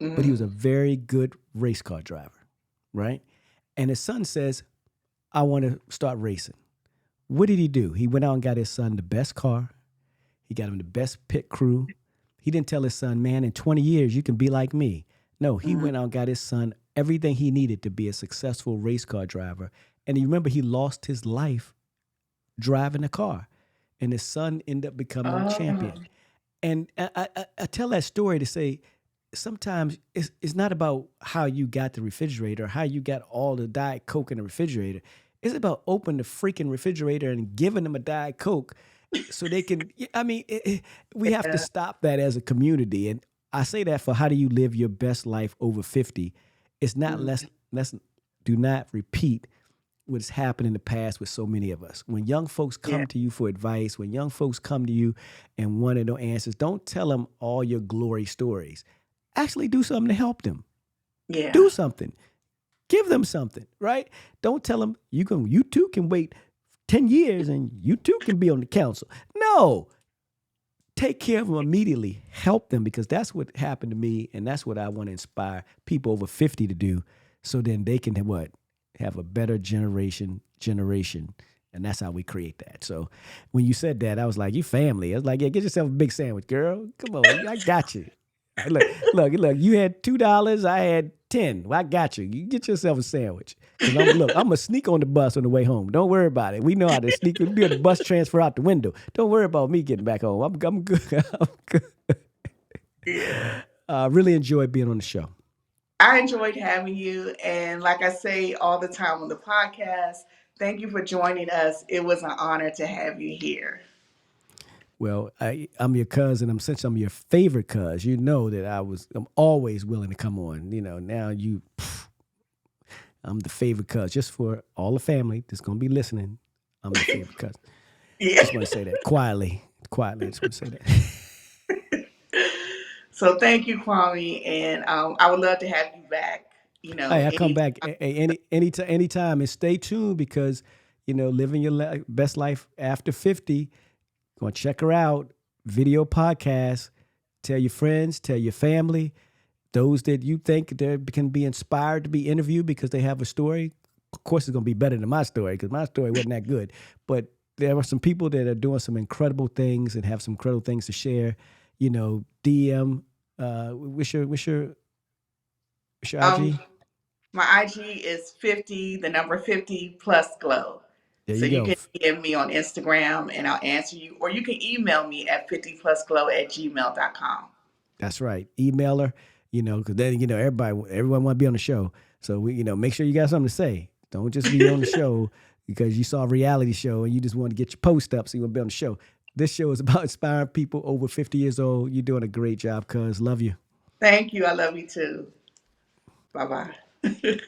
but he was Mm, a very good race car driver, right? And his son says, I want to start racing. What did he do? He went out and got his son the best car. He got him the best pit crew. He didn't tell his son, man, in 20 years, you can be like me. No, he mm. went out and got his son everything he needed to be a successful race car driver. And you remember, he lost his life driving a car. And his son ended up becoming a Oh, champion. And I tell that story to say, sometimes it's not about how you got the refrigerator, how you got all the Diet Coke in the refrigerator. It's about opening the freaking refrigerator and giving them a Diet Coke so they can. I mean, we have to yeah. stop that as a community. And I say that for how do you live your best life over 50? It's not Mm, let's do not repeat what's happened in the past with so many of us. When young folks Yeah. come to you for advice, when young folks come to you and want to know answers, don't tell them all your glory stories. Actually, do something to help them. Yeah. Do something. Give them something, right? Don't tell them you too can wait 10 years and you too can be on the council. No, take care of them immediately. Help them, because that's what happened to me, and that's what I want to inspire people over 50 to do, so then they can what? Have a better generation. And that's how we create that. So when you said that, I was like, you family. I was like, yeah, get yourself a big sandwich, girl. Come on, I got you. Look, you had $2, I had 10. Well, I got you. You get yourself a sandwich. Cause I'm gonna sneak on the bus on the way home. Don't worry about it. We know how to sneak. We do the bus transfer out the window. Don't worry about me getting back home. I'm good. I'm good. Yeah. Really enjoyed being on the show. I enjoyed having you. And like I say all the time on the podcast, thank you for joining us. It was an honor to have you here. Well, I'm your cousin. Since I'm your favorite cuz, you know that I'm always willing to come on. Now I'm the favorite cuz. Just for all the family that's gonna be listening, I'm the favorite cousin. Yeah. Just want to say that quietly. Quietly, I just want to say that. So thank you, Kwame. And I would love to have you back, Hey, I come anytime. back anytime, and stay tuned, because living your best life after 50. Gonna check her out. Video podcast. Tell your friends. Tell your family. Those that you think they can be inspired to be interviewed because they have a story. Of course, it's gonna be better than my story, because my story wasn't that good. But there are some people that are doing some incredible things and have some incredible things to share. DM. What's your Um, IG? my IG is 50, the number 50 plus glow. There So you you go. can DM me on Instagram and I'll answer you, or you can email me at 50plusglow@gmail.com. That's right. Email her. Because then everyone want to be on the show. So make sure you got something to say. Don't just be on the show because you saw a reality show and you just want to get your post up so you want to be on the show. This show is about inspiring people over 50 years old. You're doing a great job, cuz. Love you. Thank you. I love you too. Bye bye.